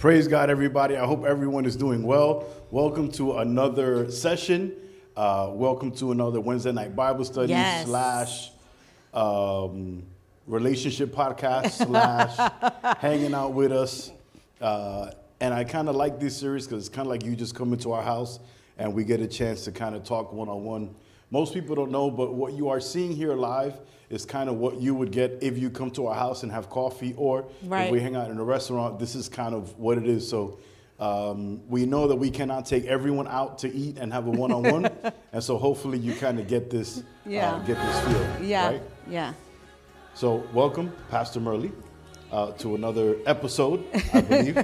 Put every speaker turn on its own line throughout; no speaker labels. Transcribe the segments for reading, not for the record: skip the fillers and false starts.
Praise God, everybody. I hope everyone is doing well. Welcome to another session. Welcome to another Wednesday night Bible study slash relationship podcast slash hanging out with us. And I kind of like this series because it's kind of like you just come into our house and we get a chance to kind of talk one-on-one. Most people don't know, but what you are seeing here live is kind of what you would get if you come to our house and have coffee, or if we hang out in a restaurant. This is kind of what it is. So we know that we cannot take everyone out to eat and have a one-on-one, and so hopefully you kind of get this feel. Right?
Yeah.
So welcome, Pastor Merle, to another episode, I believe.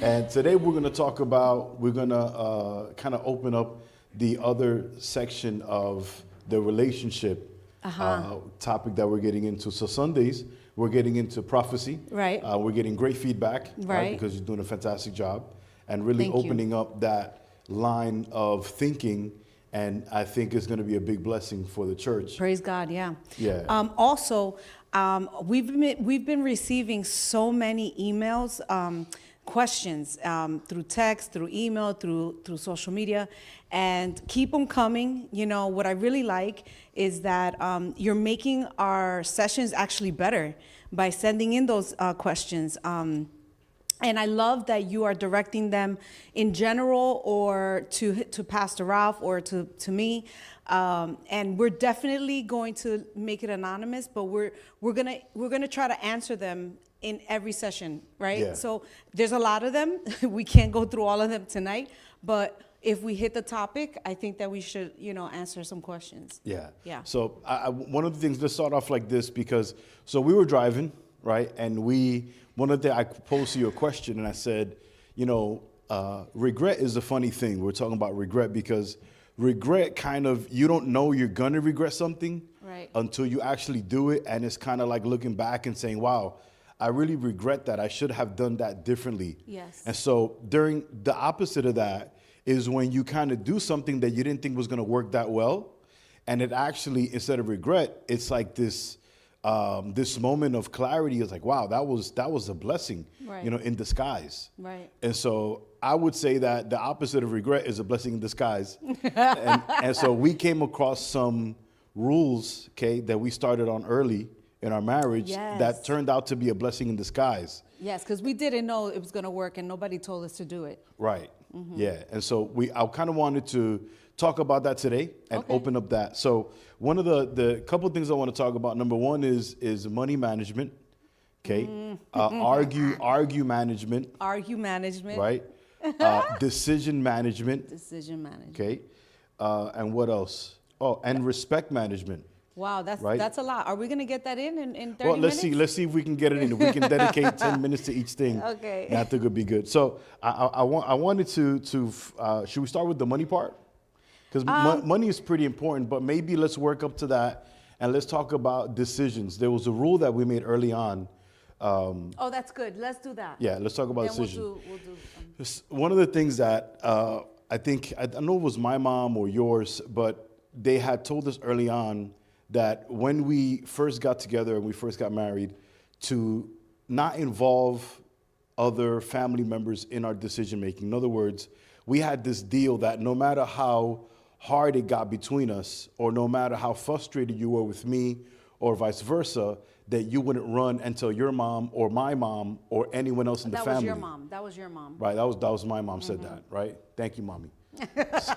And today we're going to kind of open up the other section of the relationship topic that we're getting into. So Sundays, we're getting into prophecy.
Right.
We're getting great feedback, right? Because you're doing a fantastic job and really opening up that line of thinking. And I think it's going to be a big blessing for the church.
Praise God, yeah.
Yeah.
Also, we've been receiving so many emails, questions through text, through email, through social media, and keep them coming. You know, what I really like is that you're making our sessions actually better by sending in those questions. And I love that you are directing them in general or to Pastor Ralph or to me. And we're definitely going to make it anonymous, but we're gonna try to answer them in every session, right?
Yeah.
So there's a lot of them. We can't go through all of them tonight, but if we hit the topic, I think that we should, answer some questions.
Yeah.
Yeah.
So one of the things, let's start off like this, because so we were driving, right? And one of the things, I posed to you a question and I said, regret is a funny thing. We're talking about regret because regret kind of, you don't know you're going to regret something until you actually do it. And it's kind of like looking back and saying, wow, I really regret that. I should have done that differently.
Yes.
And so during the opposite of that is when you kind of do something that you didn't think was going to work that well. And it actually, instead of regret, it's like this moment of clarity. It's like, wow, that was a blessing, in disguise.
Right.
And so I would say that the opposite of regret is a blessing in disguise. and so we came across some rules, that we started on early in our marriage that turned out to be a blessing in disguise.
Yes, because we didn't know it was going to work and nobody told us to do it.
Right. Mm-hmm. Yeah. And so I kind of wanted to talk about that today and open up that. So one of the couple of things I want to talk about, number one is money management. Okay. Argue management.
Argue management.
Right. Decision management.
Decision management.
Okay. And what else? Oh, and respect management.
Wow, that's a lot. Are we going to get that in 30 minutes?
Well, let's see if we can get it in. If we can dedicate 10 minutes to each thing,
okay,
I think it'd be good. So I wanted to should we start with the money part? Because money is pretty important, but maybe let's work up to that and let's talk about decisions. There was a rule that we made early on.
That's good. Let's do that.
Yeah, let's talk about decisions.
We'll do.
One of the things that I think, I don't know if it was my mom or yours, but they had told us early on that when we first got together and we first got married, to not involve other family members in our decision making. In other words, we had this deal that no matter how hard it got between us, or no matter how frustrated you were with me, or vice versa, that you wouldn't run and tell your mom or my mom or anyone else in the family.
That was your mom.
Right, that was my mom said that, right? Thank you, Mommy. Because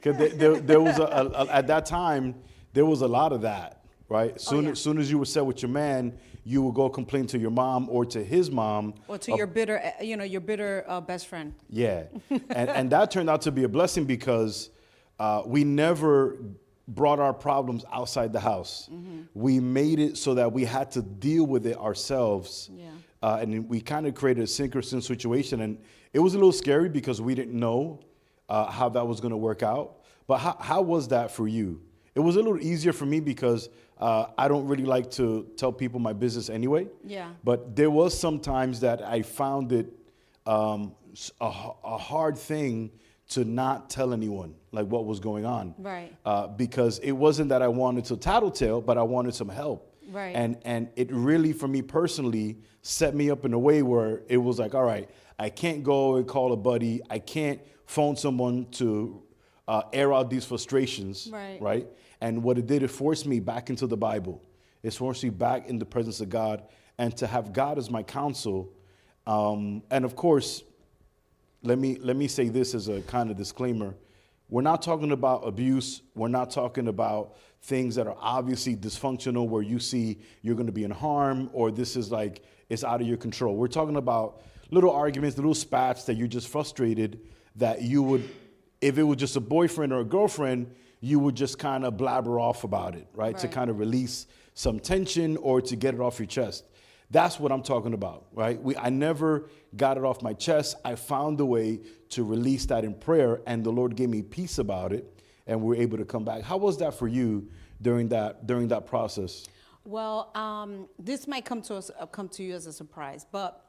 there was at that time, there was a lot of that, right? As soon as you were set with your man, you would go complain to your mom or to his mom.
Or to your bitter best friend.
Yeah, and that turned out to be a blessing because we never brought our problems outside the house. Mm-hmm. We made it so that we had to deal with it ourselves. Yeah. And we kind of created a sink or swim situation. And it was a little scary because we didn't know how that was going to work out. But how was that for you? It was a little easier for me because I don't really like to tell people my business anyway. Yeah. But there was some times that I found it a hard thing to not tell anyone like what was going on.
Right.
Because it wasn't that I wanted to tattletale, but I wanted some help.
Right.
And it really, for me personally, set me up in a way where it was like, all right, I can't go and call a buddy. I can't phone someone to air out these frustrations.
Right.
And what it did, it forced me back into the Bible. It forced me back in the presence of God, and to have God as my counsel. And of course, let me say this as a kind of disclaimer. We're not talking about abuse. We're not talking about things that are obviously dysfunctional where you see you're going to be in harm, or this is like it's out of your control. We're talking about little arguments, little spats that you're just frustrated that you would, if it was just a boyfriend or a girlfriend, you would just kind of blabber off about it, right? To kind of release some tension or to get it off your chest. That's what I'm talking about, right? I never got it off my chest. I found a way to release that in prayer, and the Lord gave me peace about it, and we were able to come back. How was that for you during that process?
Well, this might come to you as a surprise, but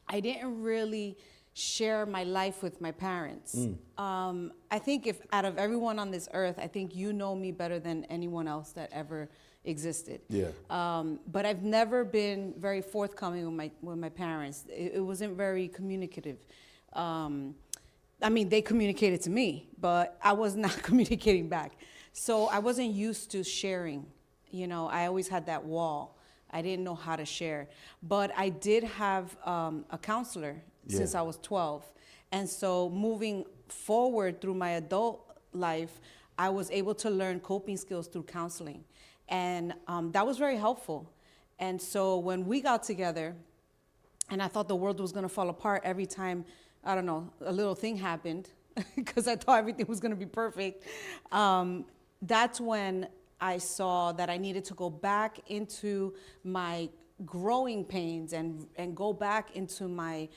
I didn't really share my life with my parents. I think if out of everyone on this earth, I think you know me better than anyone else that ever existed.
Yeah.
But I've never been very forthcoming with my parents. It wasn't very communicative. I mean, they communicated to me, but I was not communicating back. So I wasn't used to sharing. You know, I always had that wall. I didn't know how to share. But I did have a counselor since I was 12. And so moving forward through my adult life, I was able to learn coping skills through counseling. And that was very helpful. And so when we got together, and I thought the world was going to fall apart every time, I don't know, a little thing happened, because I thought everything was going to be perfect, that's when I saw that I needed to go back into my growing pains and go back into my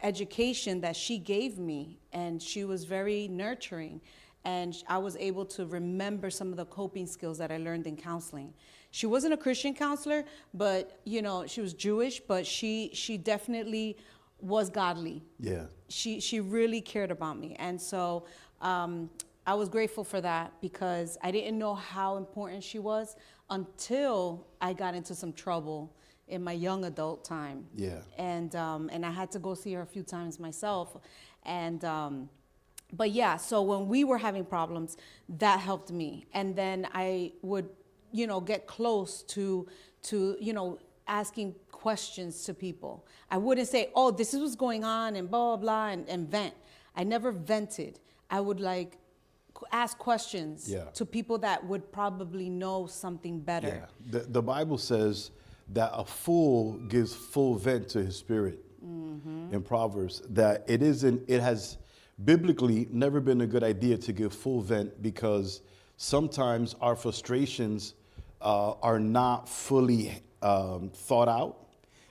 education that she gave me. And she was very nurturing. And I was able to remember some of the coping skills that I learned in counseling. She wasn't a Christian counselor, but, you know, she was Jewish, but she definitely was godly.
Yeah.
She really cared about me. And so I was grateful for that, because I didn't know how important she was until I got into some trouble in my young adult time.
Yeah.
And I had to go see her a few times myself. And but yeah, so when we were having problems, that helped me. And then I would, you know, get close to you know, asking questions to people. I wouldn't say, oh, this is what's going on and blah, blah, blah, and vent. I never vented. I would like ask questions to people that would probably know something better.
Yeah. The Bible says that a fool gives full vent to his spirit in Proverbs, that it has biblically never been a good idea to give full vent, because sometimes our frustrations are not fully thought out.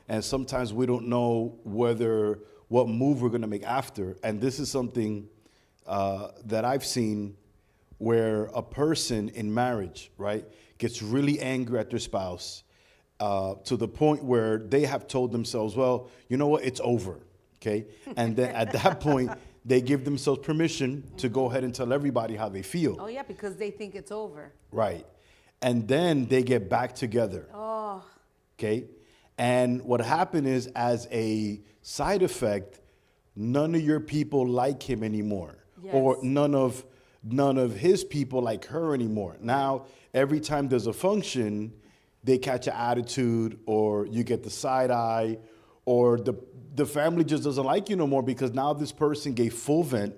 And sometimes we don't know what move we're going to make after. And this is something that I've seen where a person in marriage, right, gets really angry at their spouse to the point where they have told themselves, well, you know what, it's over, okay? And then at that point, they give themselves permission to go ahead and tell everybody how they feel.
Oh, yeah, because they think it's over.
Right. And then they get back together.
Oh.
Okay? And what happened is, as a side effect, none of your people like him anymore.
Yes.
Or none of his people like her anymore. Now, every time there's a function, they catch an attitude, or you get the side eye, or the family just doesn't like you no more, because now this person gave full vent.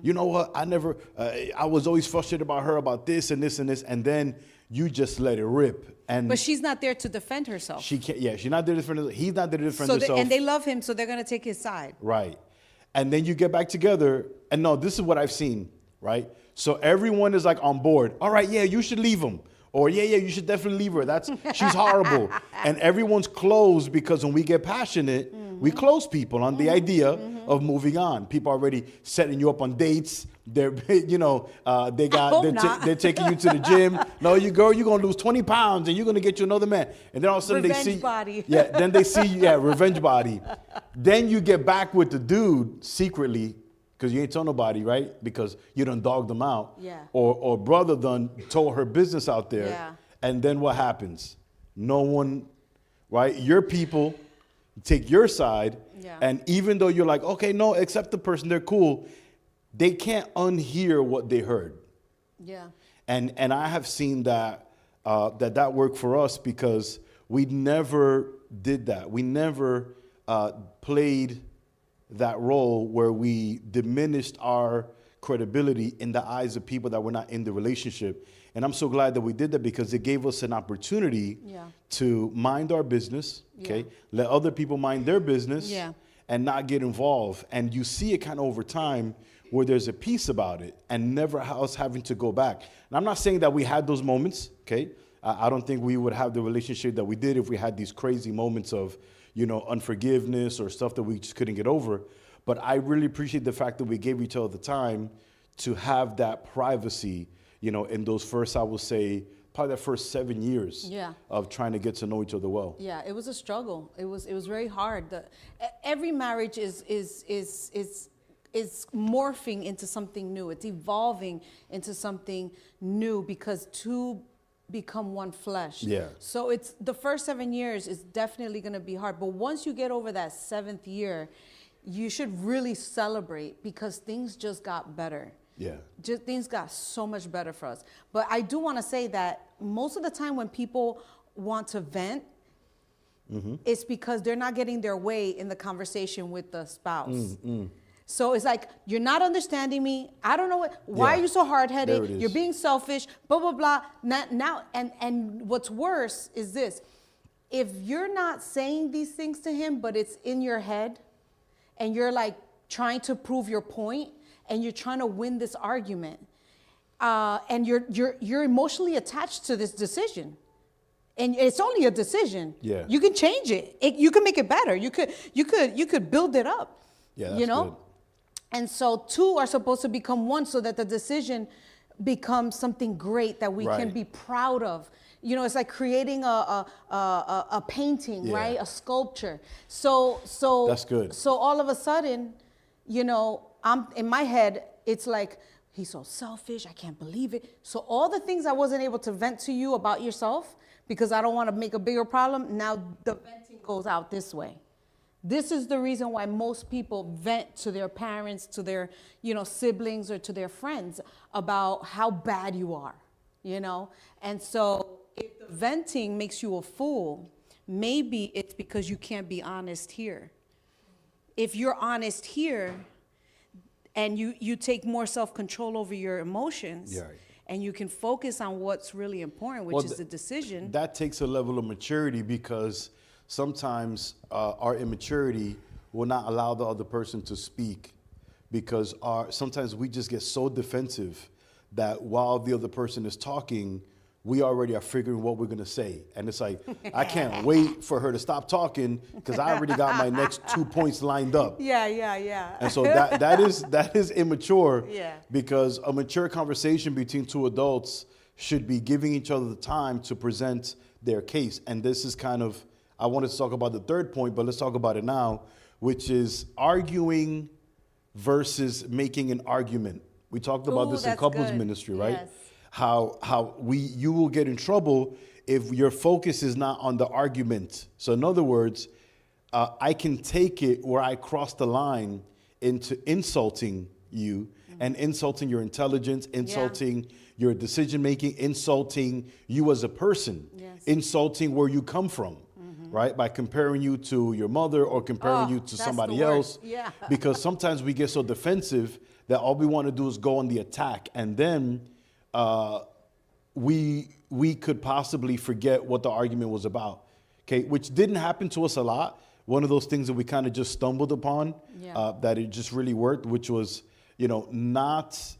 You know what? I was always frustrated about her about this and this and this, and then you just let it rip.
But she's not there to defend herself.
She can't. Yeah, she's not there to defend herself. He's not there to defend herself.
And they love him, so they're gonna take his side.
Right. And then you get back together, and no, this is what I've seen, right? So everyone is like on board. All right, yeah, you should leave him. Or yeah, you should definitely leave her. She's horrible. And everyone's closed, because when we get passionate, we close people on the idea of moving on. People are already setting you up on dates. They're, you know, they're taking you to the gym. No, you're gonna lose 20 pounds and you're gonna get you another man. And then all of a sudden
revenge
they see,
body.
then they see, revenge body. Then you get back with the dude secretly, because you ain't tell nobody, right? Because you done dogged them out.
Yeah.
Or brother done told her business out there.
Yeah.
And then what happens? No one, right? Your people take your side.
Yeah.
And even though you're like, okay, no, accept the person, they're cool, they can't unhear what they heard.
Yeah.
And I have seen that that worked for us because we never did that. We never played that role where we diminished our credibility in the eyes of people that were not in the relationship. And I'm so glad that we did that because it gave us an opportunity
Yeah.
to mind our business, okay?
Yeah.
Let other people mind their business
Yeah.
and not get involved. And you see it kind of over time where there's a peace about it and never us having to go back. And I'm not saying that we had those moments, okay? I don't think we would have the relationship that we did if we had these crazy moments of, unforgiveness or stuff that we just couldn't get over. But I really appreciate the fact that we gave each other the time to have that privacy, in those first, I would say, probably the first 7 years
Yeah.
of trying to get to know each other well.
Yeah, it was a struggle. It was very hard. Every marriage is morphing into something new. It's evolving into something new because two become one flesh.
Yeah.
So it's the first 7 years is definitely going to be hard. But once you get over that 7th year, you should really celebrate because things just got better.
Yeah.
Just things got so much better for us. But I do want to say that most of the time when people want to vent, it's because they're not getting their way in the conversation with the spouse. So it's like, you're not understanding me. I don't know why
Yeah.
are you so
There
hard-headed?
it is.
You're being selfish, blah, blah, blah. Now, and what's worse is this. If you're not saying these things to him, but it's in your head, and you're like trying to prove your point, and you're trying to win this argument, and you're emotionally attached to this decision, and it's only a decision.
Yeah.
You can change it. You can make it better. You could build it up.
Yeah, that's good.
And so two are supposed to become one so that the decision becomes something great that we can
Right.
be proud of. It's like creating a painting,
Yeah.
right? A sculpture. So
That's good.
So all of a sudden, I'm in my head, it's like, he's so selfish, I can't believe it. So all the things I wasn't able to vent to you about yourself because I don't want to make a bigger problem, now the venting goes out this way. This is the reason why most people vent to their parents, to their, siblings or to their friends about how bad you are, And so if the venting makes you a fool, maybe it's because you can't be honest here. If you're honest here and you take more self-control over your emotions,
Yeah, right.
and you can focus on what's really important, which
Well,
is the decision.
That takes a level of maturity because sometimes our immaturity will not allow the other person to speak because sometimes we just get so defensive that while the other person is talking, we already are figuring what we're going to say. And it's like, I can't wait for her to stop talking because I already got my next 2 points lined up.
Yeah.
And so that is immature.
Yeah.
Because a mature conversation between two adults should be giving each other the time to present their case. And this is kind of, I wanted to talk about the third point, but let's talk about it now, which is arguing versus making an argument. We talked about
Ooh,
this in
that's
couples
good.
ministry, right?
Yes.
How you will get in trouble if your focus is not on the argument. So in other words, I can take it where I cross the line into insulting you and insulting your intelligence, insulting your decision making, insulting you as a person, insulting where you come from, right? By comparing you to your mother or comparing you to
that's
somebody
the
else.
worst. Yeah.
Because sometimes we get so defensive that all we want to do is go on the attack, and then we could possibly forget what the argument was about. Okay, which didn't happen to us a lot. One of those things that we kind of just stumbled upon, that it just really worked, which was, not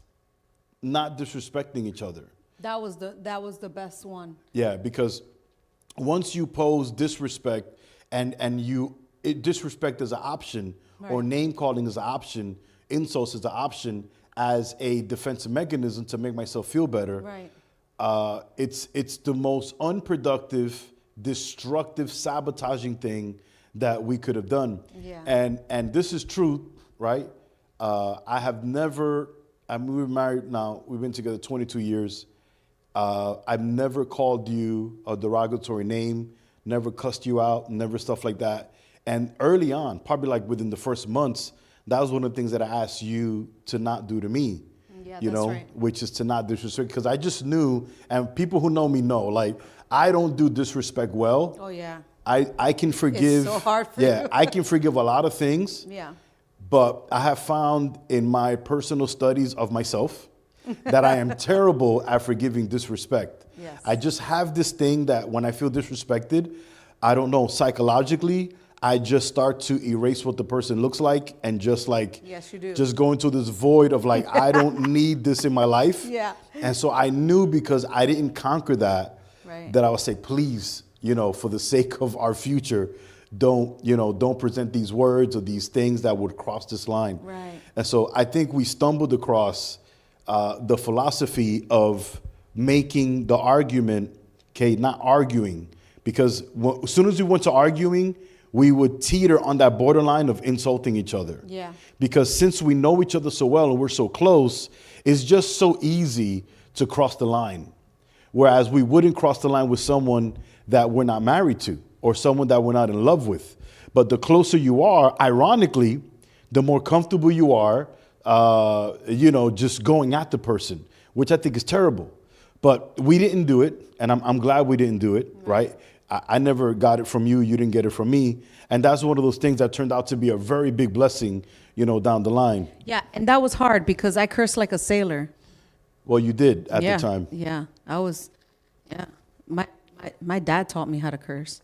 disrespecting each other.
That was the best one.
Yeah, because once you pose disrespect and disrespect is an option, or
Right.
name calling is an option, insults is an option as a defensive mechanism to make myself feel better.
Right.
It's the most unproductive, destructive, sabotaging thing that we could have done.
Yeah.
And this is true, right? I have never. We're married now. We've been together 22 years. I've never called you a derogatory name, never cussed you out, never stuff like that. And early on, probably like within the first months, that was one of the things that I asked you to not do to me.
Yeah,
You
that's
know,
right.
which is to not disrespect, because I just knew, and people who know me know, like, I don't do disrespect well.
Oh, yeah.
I can forgive.
so hard for
yeah,
you.
I can forgive a lot of things.
Yeah.
But I have found in my personal studies of myself that I am terrible at forgiving disrespect.
Yes.
I just have this thing that when I feel disrespected, I don't know, psychologically, I just start to erase what the person looks like and just like,
Yes, you do.
just go into this void of like, I don't need this in my life.
Yeah.
And so I knew, because I didn't conquer that,
Right.
that I would say, please, you know, for the sake of our future, don't present these words or these things that would cross this line.
Right.
And so I think we stumbled across the philosophy of making the argument, okay, not arguing, because as soon as we went to arguing, we would teeter on that borderline of insulting each other.
Yeah.
Because since we know each other so well and we're so close, it's just so easy to cross the line. Whereas we wouldn't cross the line with someone that we're not married to or someone that we're not in love with. But the closer you are, ironically, the more comfortable you are, just going at the person, which I think is terrible. But we didn't do it, and I'm glad we didn't do it, right? I never got it from you. You didn't get it from me. And that's one of those things that turned out to be a very big blessing, down the line.
Yeah, and that was hard because I cursed like a sailor.
Well, you did at
Yeah,
the time.
Yeah, I was. Yeah, my dad taught me how to curse.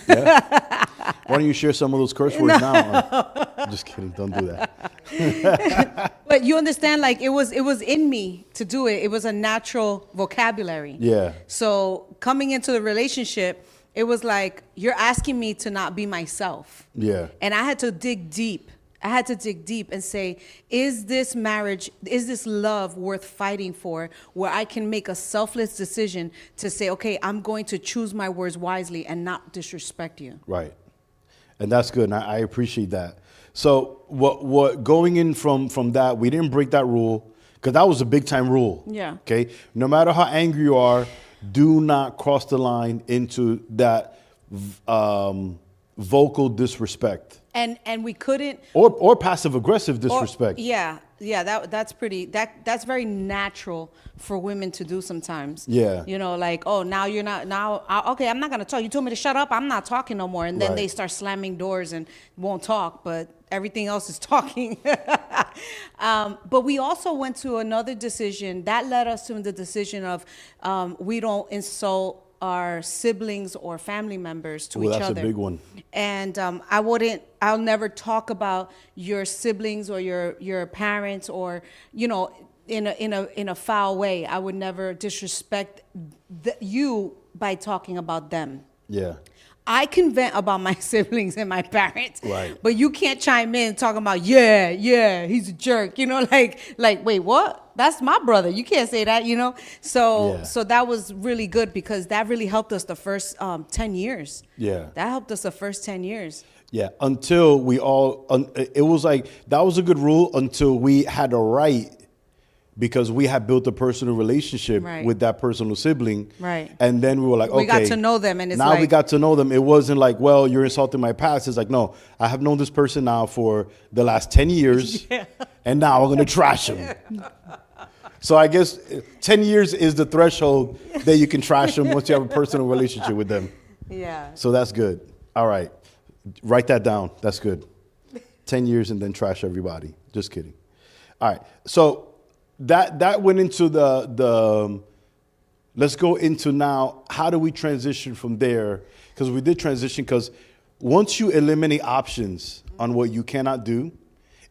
Why don't you share some of those curse words now? Just kidding. Don't do that.
But you understand, like it was in me to do it. It was a natural vocabulary.
Yeah.
So coming into the relationship, it was like you're asking me to not be myself.
Yeah.
And I had to dig deep. I had to dig deep and say, is this marriage, is this love worth fighting for, where I can make a selfless decision to say, okay, I'm going to choose my words wisely and not disrespect you.
Right. And that's good. And I appreciate that. So what going in from that, we didn't break that rule, because that was a big time rule.
Yeah.
Okay. No matter how angry you are, do not cross the line into that vocal disrespect.
And we couldn't.
Or passive aggressive disrespect.
Yeah, that's very natural for women to do sometimes.
Yeah.
Like, oh, now you're not, okay, I'm not going to talk. You told me to shut up. I'm not talking no more. And then
Right.
they start slamming doors and won't talk, but everything else is talking. But we also went to another decision that led us to the decision of we don't insult our siblings or family members to each
That's
other.
a big one.
And I'll never talk about your siblings or your parents or, in a foul way. I would never disrespect you by talking about them.
Yeah.
I can vent about my siblings and my parents,
Right.
but you can't chime in talking about, yeah, he's a jerk, like, wait, what? That's my brother. You can't say that, So,
Yeah.
so that was really good because that really helped us the first 10 years.
Yeah.
That helped us the first 10 years.
Yeah, until we all, it was like, that was a good rule until we had a right, because we had built a personal relationship
Right.
with that personal sibling.
Right.
And then we were like, okay.
We got to know them, and it's
now we
like-
got to know them. It wasn't like, well, you're insulting my past. It's like, no, I have known this person now for the last 10 years, and now I'm going to trash him. So I guess 10 years is the threshold that you can trash them once you have a personal relationship with them.
Yeah.
So that's good. All right. Write that down. That's good. 10 years and then trash everybody. Just kidding. All right. So that went into the let's go into now, how do we transition from there? Because we did transition, because once you eliminate options on what you cannot do,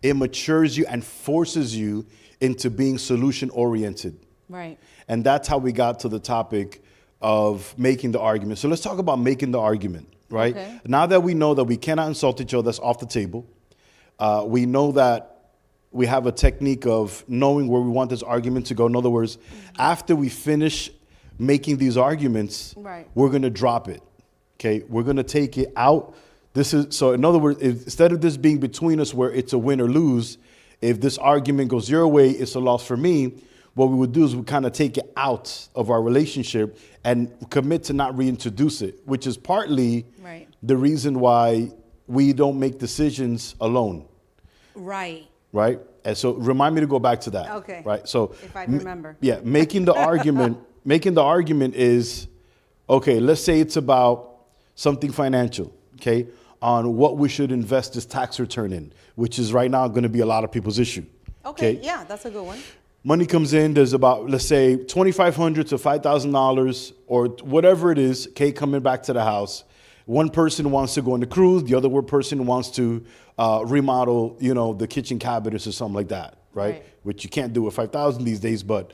it matures you and forces you into being solution oriented.
Right.
And that's how we got to the topic of making the argument. So let's talk about making the argument, right?
Okay.
Now that we know that we cannot insult each other, that's off the table. We know that we have a technique of knowing where we want this argument to go. In other words, after we finish making these arguments,
Right.
we're going to drop it. Okay, we're going to take it out. So in other words, instead of this being between us where it's a win or lose, if this argument goes your way, it's a loss for me. What we would do is we kind of take it out of our relationship and commit to not reintroduce it, which is partly
Right.
the reason why we don't make decisions alone,
Right.
right? And so remind me to go back to that.
Okay.
Right. So
If I remember.
yeah, making the argument is, okay, let's say it's about something financial, okay, on what we should invest this tax return in, which is right now going to be a lot of people's issue.
Okay. Yeah, that's a good one.
Money comes in, there's about, let's say, $2,500 to $5,000 or whatever it is, okay, coming back to the house. One person wants to go on the cruise, the other person wants to remodel, the kitchen cabinets or something like that, right? Which you can't do with $5,000 these days, but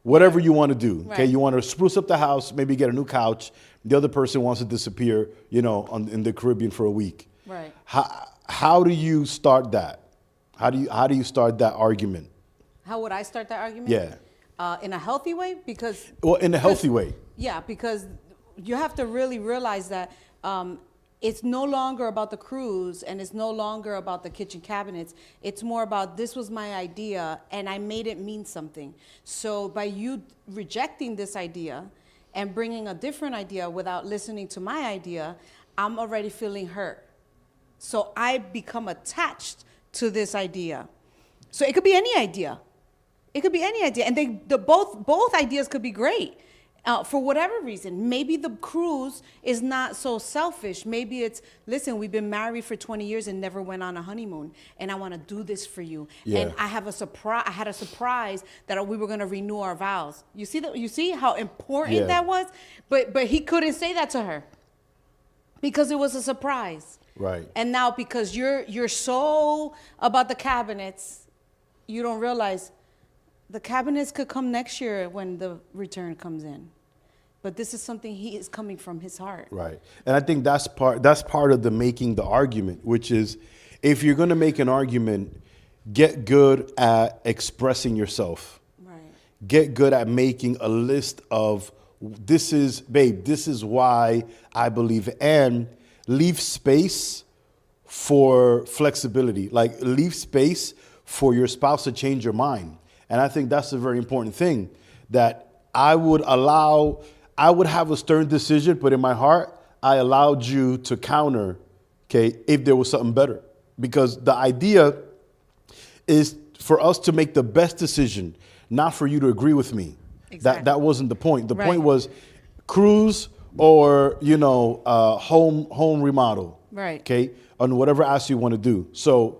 whatever you want to do, okay?
Right.
You want to spruce up the house, maybe get a new couch. The other person wants to disappear, in the Caribbean for a week.
Right.
How do you start that? How do you start that argument?
How would I start that argument?
Yeah.
In a healthy way, because
Well, in a healthy way.
yeah, because you have to really realize that it's no longer about the cruise and it's no longer about the kitchen cabinets. It's more about, this was my idea and I made it mean something. So by you rejecting this idea and bringing a different idea without listening to my idea, I'm already feeling hurt. So I become attached to this idea. So it could be any idea. It could be any idea, and both ideas could be great for whatever reason. Maybe the cruise is not so selfish. Maybe it's, listen, we've been married for 20 years and never went on a honeymoon, and I want to do this for you.
Yeah.
And I have a surprise. I had a surprise that we were going to renew our vows. You see that? You see how important
Yeah.
that was? But he couldn't say that to her because it was a surprise.
Right.
And now because you're so about the cabinets, you don't realize the cabinets could come next year when the return comes in. But this is something he is coming from his heart.
Right. And I think that's part of the making the argument, which is, if you're going to make an argument, get good at expressing yourself.
Right.
Get good at making a list of, this is why I believe it, and leave space for flexibility. Like, leave space for your spouse to change your mind. And I think that's a very important thing, that I would have a stern decision, but in my heart, I allowed you to counter, okay, if there was something better. Because the idea is for us to make the best decision, not for you to agree with me.
Exactly.
That wasn't the point. The
Right.
point was cruise or, home remodel.
Right.
Okay, on whatever ask you want to do. So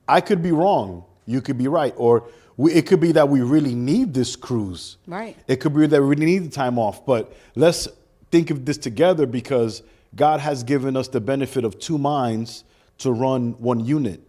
I could be wrong. You could be right. Or it could be that we really need this cruise.
Right.
It could be that we really need the time off. But let's think of this together, because God has given us the benefit of two minds to run one unit.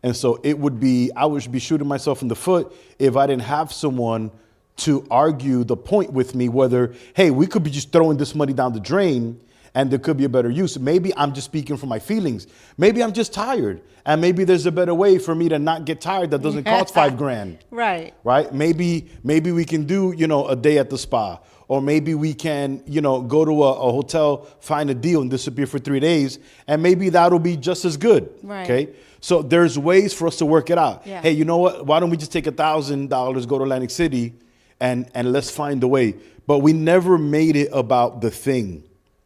And so I would be shooting myself in the foot if I didn't have someone to argue the point with me, whether, hey, we could be just throwing this money down the drain and there could be a better use. Maybe I'm just speaking from my feelings. Maybe I'm just tired. And maybe there's a better way for me to not get tired that doesn't cost $5,000.
Right.
Right? Maybe we can do, a day at the spa. Or maybe we can, go to a hotel, find a deal and disappear for 3 days. And maybe that'll be just as good.
Right.
Okay? So there's ways for us to work it out.
Yeah.
Hey, you know what? Why don't we just take $1,000, go to Atlantic City, and let's find a way. But we never made it about the thing.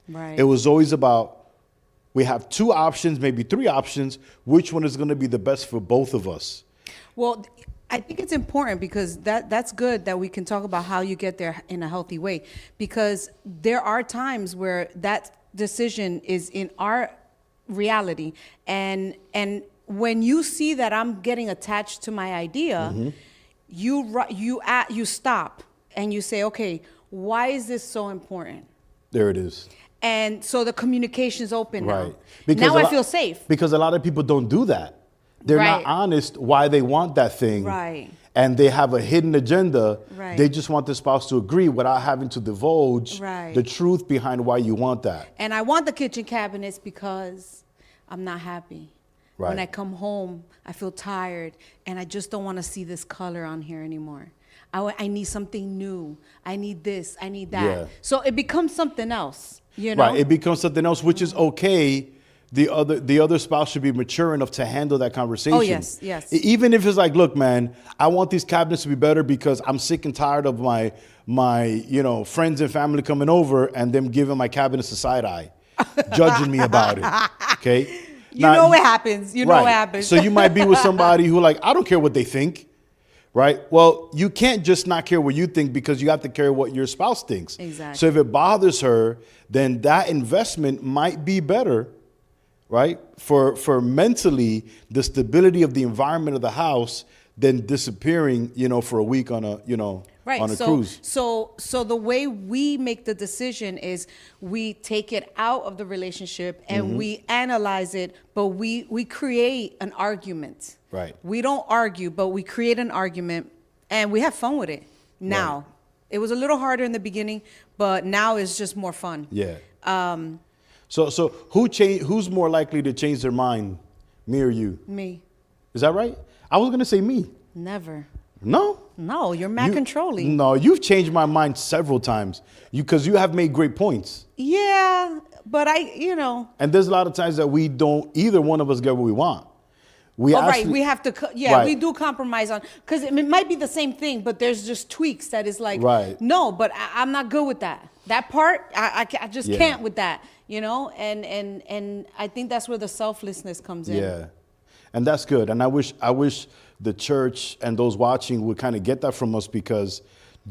Right.
It was always about, we have two options, maybe three options. Which one is going to be the best for both of us?
Well, I think it's important because that's good that we can talk about how you get there in a healthy way, because there are times where that decision is in our reality, and when you see that I'm getting attached to my idea, you stop and you say, okay, why is this so important?
There it is.
And so the communication's open
Right.
now. Now I feel safe.
Because a lot of people don't do that. They're not
Right.
honest why they want that thing.
Right.
And they have a hidden agenda.
Right.
They just want the spouse to agree without having to divulge
Right.
the truth behind why you want that.
And I want the kitchen cabinets because I'm not happy.
Right.
When I come home, I feel tired and I just don't want to see this color on here anymore. I need something new. I need this. I need that.
Yeah.
So it becomes something else, you know?
Right. It becomes something else, which is okay. The other spouse should be mature enough to handle that conversation.
Oh, yes, yes.
Even if it's like, look, man, I want these cabinets to be better because I'm sick and tired of my friends and family coming over and them giving my cabinets a side eye, judging me about it. Okay.
You know what happens. You know what happens.
So you might be with somebody who like, I don't care what they think, right? Well, you can't just not care what you think because you have to care what your spouse thinks.
Exactly.
So if it bothers her, then that investment might be better, right? For mentally, the stability of the environment of the house than disappearing, for a week on a, on a cruise.
So the way we make the decision is we take it out of the relationship and we analyze it, but we create an argument.
Right.
We don't argue, but we create an argument and we have fun with it now.
Right.
It was a little harder in the beginning, but now it's just more fun.
Yeah. So who's more likely to change their mind, me or you?
Me.
Is that right? I was gonna say me.
Never.
No.
No, you're mad controlling.
No, you've changed my mind several times. Because you have made great points.
Yeah, but
And there's a lot of times that we don't, either one of us get what we want. We
right. We have to,
Right.
we do compromise on, because it might be the same thing, but there's just tweaks that is like,
Right.
no, but I'm not good with that. That part, I just
Yeah.
can't with that, and I think that's where the selflessness comes in.
Yeah. And that's good. And I wish the church and those watching would kind of get that from us, because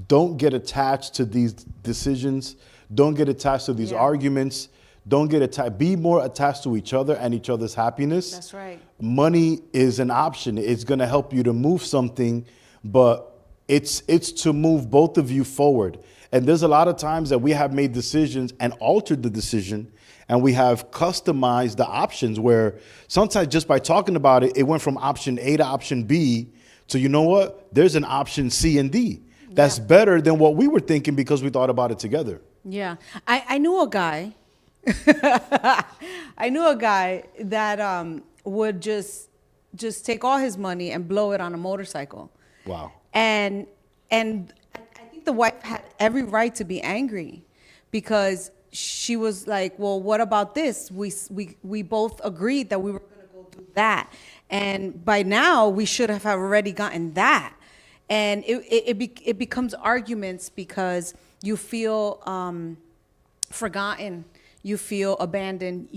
don't get attached to these decisions. Don't get attached to these
Yeah.
arguments. Don't get attached. Be more attached to each other and each other's happiness.
That's right.
Money is an option. It's going to help you to move something, but it's to move both of you forward. And there's a lot of times that we have made decisions and altered the decision, and we have customized the options where sometimes just by talking about it, it went from option A to option B to, you know what, there's an option C and D. That's better than what we were thinking because we thought about it together.
Yeah. I knew a guy. I knew a guy that would just take all his money and blow it on a motorcycle.
Wow.
And I think the wife had every right to be angry, because she was like, well, what about this? We both agreed that we were going to go do that. And by now we should have already gotten that. And it becomes arguments because you feel forgotten. You feel abandoned.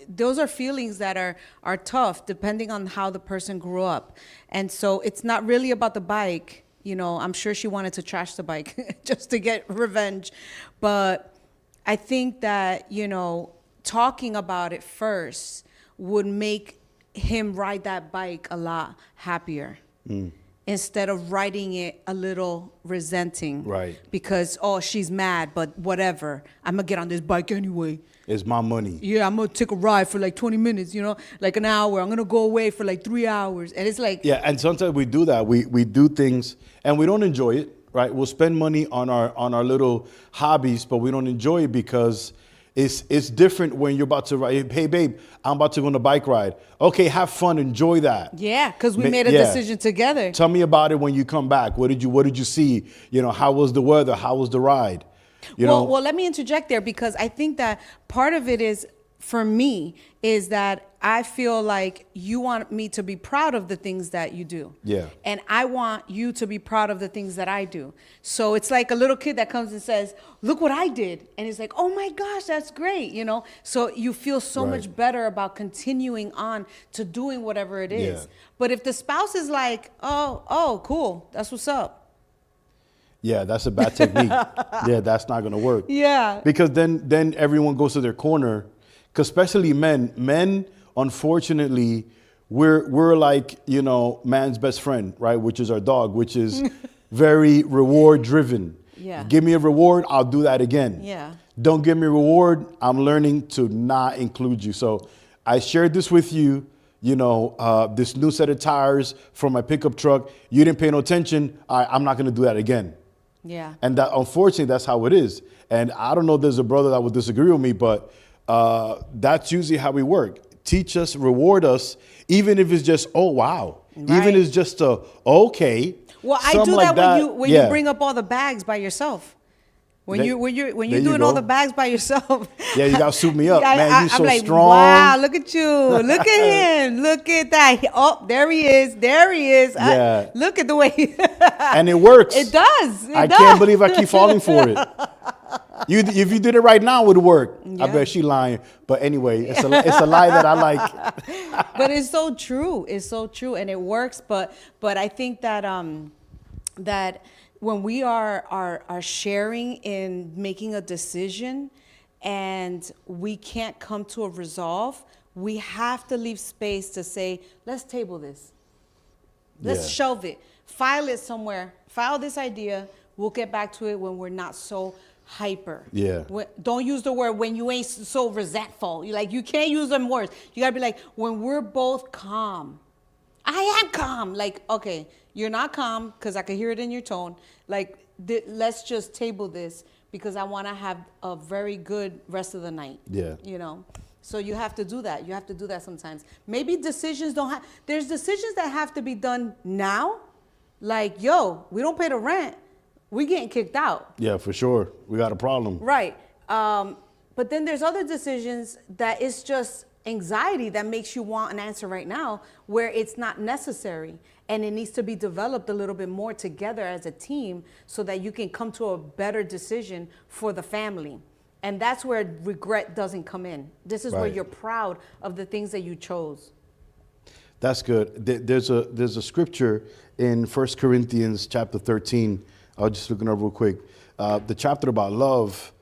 Those are feelings that are tough depending on how the person grew up. And so it's not really about the bike. I'm sure she wanted to trash the bike just to get revenge. But I think that, talking about it first would make him ride that bike a lot happier. Instead of riding it a little resenting.
Right.
Because, she's mad, but whatever. I'm going to get on this bike anyway.
It's my money.
Yeah, I'm going to take a ride for like 20 minutes, like an hour. I'm going to go away for like 3 hours. And it's like...
Yeah, and sometimes we do that. We do things and we don't enjoy it, right? We'll spend money on our little hobbies, but we don't enjoy it because it's different when you're about to ride. Hey, babe, I'm about to go on a bike ride. Okay, have fun, enjoy that.
Yeah, because we made a decision together.
Tell me about it when you come back. What did you see? How was the weather? How was the ride?
Well, let me interject there, because I think that part of it is, for me, is that I feel like you want me to be proud of the things that you do.
Yeah.
And I want you to be proud of the things that I do. So it's like a little kid that comes and says, look what I did. And it's like, oh my gosh, that's great. So you feel so much better about continuing on to doing whatever it is.
Yeah.
But if the spouse is like, oh, cool, that's what's up.
Yeah, that's a bad technique. Yeah, that's not going to work.
Yeah.
Because then everyone goes to their corner. Because especially men, unfortunately, we're like, man's best friend, right? Which is our dog, which is very reward driven.
Yeah.
Give me a reward, I'll do that again.
Yeah.
Don't give me a reward, I'm learning to not include you. So I shared this with you, this new set of tires for my pickup truck. You didn't pay no attention. I'm not going to do that again.
Yeah.
And that, unfortunately, that's how it is. And I don't know if there's a brother that would disagree with me, but that's usually how we work. Teach us, reward us, even if it's just, oh, wow.
Right.
Even if it's just okay.
Well, I do
like
that when you bring up all the bags by yourself. When you're doing all the bags by yourself.
Yeah, you gotta soup me up, man. You're so
I'm like,
strong.
wow, look at you. Look at him. Look at that. Oh, there he is. There he is.
Yeah.
Look at the way.
And it works.
It does.
I can't believe I keep falling for it. If you did it right now, it would work. I
Yeah.
bet she lying. But anyway, it's a lie that I like.
But it's so true. It's so true, and it works. But I think that that when we are sharing in making a decision, and we can't come to a resolve, we have to leave space to say, let's table this. Let's
Yeah.
shelve it. File it somewhere. File this idea. We'll get back to it when we're not so hyper.
Yeah.
Don't use the word when you ain't so resentful. You can't use them words. You gotta be like, when we're both calm. I am calm. Like, okay, you're not calm because I can hear it in your tone. Like, let's just table this because I want to have a very good rest of the night.
Yeah.
So you have to do that. You have to do that sometimes. Maybe decisions don't have, there's decisions that have to be done now. Like, yo, we don't pay the rent. We getting kicked out.
Yeah, for sure. We got a problem.
Right. But then there's other decisions that it's just anxiety that makes you want an answer right now where it's not necessary. And it needs to be developed a little bit more together as a team so that you can come to a better decision for the family. And that's where regret doesn't come in. This is where
Right.
you're proud of the things that you chose.
That's good. There's a scripture in 1 Corinthians chapter 13. I'll just look it up real quick. The chapter about love,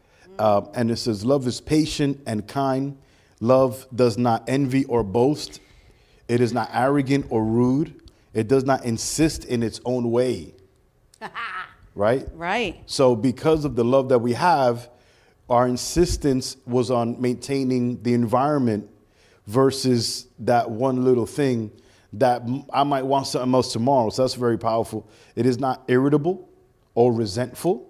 and it says, love is patient and kind. Love does not envy or boast. It is not arrogant or rude. It does not insist in its own way. Right?
Right.
So because of the love that we have, our insistence was on maintaining the environment versus that one little thing that I might want something else tomorrow. So that's very powerful. It is not irritable or resentful.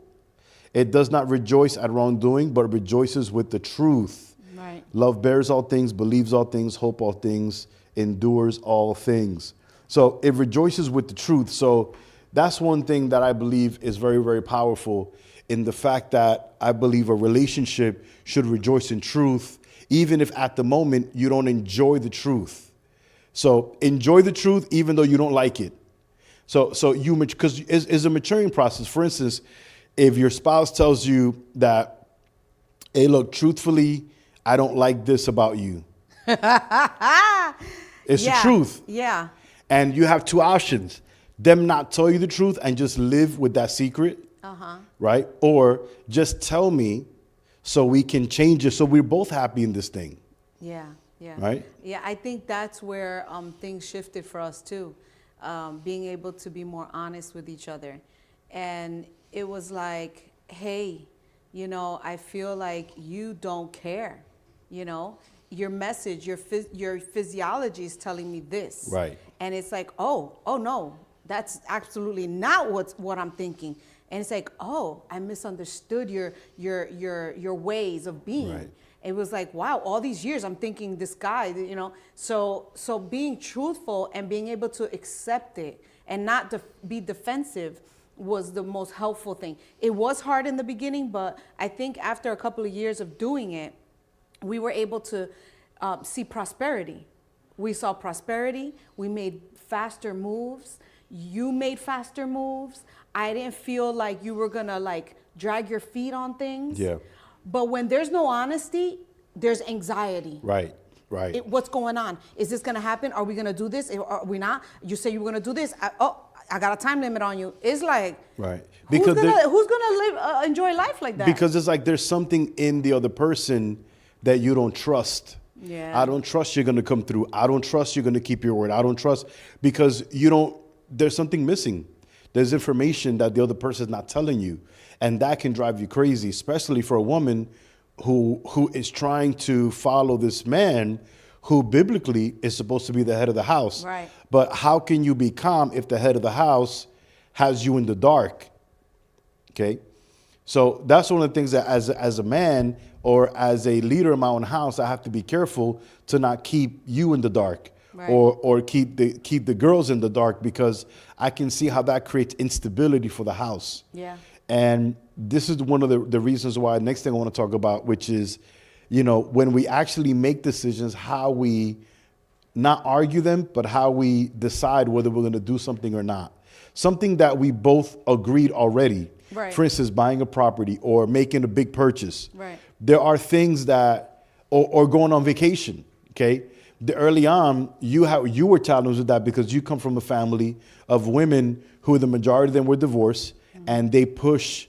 It does not rejoice at wrongdoing, but rejoices with the truth.
Right.
Love bears all things, believes all things, hope all things, endures all things. So it rejoices with the truth. So that's one thing that I believe is very, very powerful in the fact that I believe a relationship should rejoice in truth, even if at the moment you don't enjoy the truth. So enjoy the truth, even though you don't like it. So you, because it's a maturing process. For instance, if your spouse tells you that, hey, look, truthfully, I don't like this about you. It's the truth.
Yeah.
And you have two options. Them not tell you the truth and just live with that secret, right? Or just tell me so we can change it so we're both happy in this thing.
Yeah, yeah.
Right?
Yeah, I think that's where things shifted for us too. Being able to be more honest with each other. And it was like, hey, I feel like you don't care, your message, your physiology is telling me this.
Right.
And it's like, oh no, that's absolutely not what I'm thinking. And it's like, oh, I misunderstood your ways of being.
Right.
It was like, wow, all these years I'm thinking this guy, So being truthful and being able to accept it and not be defensive was the most helpful thing. It was hard in the beginning, but I think after a couple of years of doing it, we were able to see prosperity. We saw prosperity. We made faster moves. You made faster moves. I didn't feel like you were gonna drag your feet on things.
Yeah.
But when there's no honesty, there's anxiety.
Right.
What's going on? Is this gonna happen? Are we gonna do this? Are we not? You say you were gonna do this. I got a time limit on you. It's like,
Right.
Who's gonna live enjoy life like that?
Because it's like there's something in the other person that you don't trust.
Yeah.
I don't trust you're going to come through. I don't trust you're going to keep your word. I don't trust because there's something missing. There's information that the other person is not telling you. And that can drive you crazy, especially for a woman who is trying to follow this man who biblically is supposed to be the head of the house.
Right.
But how can you be calm if the head of the house has you in the dark? Okay. So that's one of the things that as a man or as a leader in my own house, I have to be careful to not keep you in the dark.
Right.
Or keep the girls in the dark, because I can see how that creates instability for the house.
Yeah.
And this is one of the reasons why next thing I want to talk about, which is, when we actually make decisions, how we not argue them, but how we decide whether we're going to do something or not. Something that we both agreed already.
Right.
For instance, buying a property or making a big purchase.
Right.
There are things that, or going on vacation, okay? Early on, you were challenged with that because you come from a family of women who the majority of them were divorced, and they push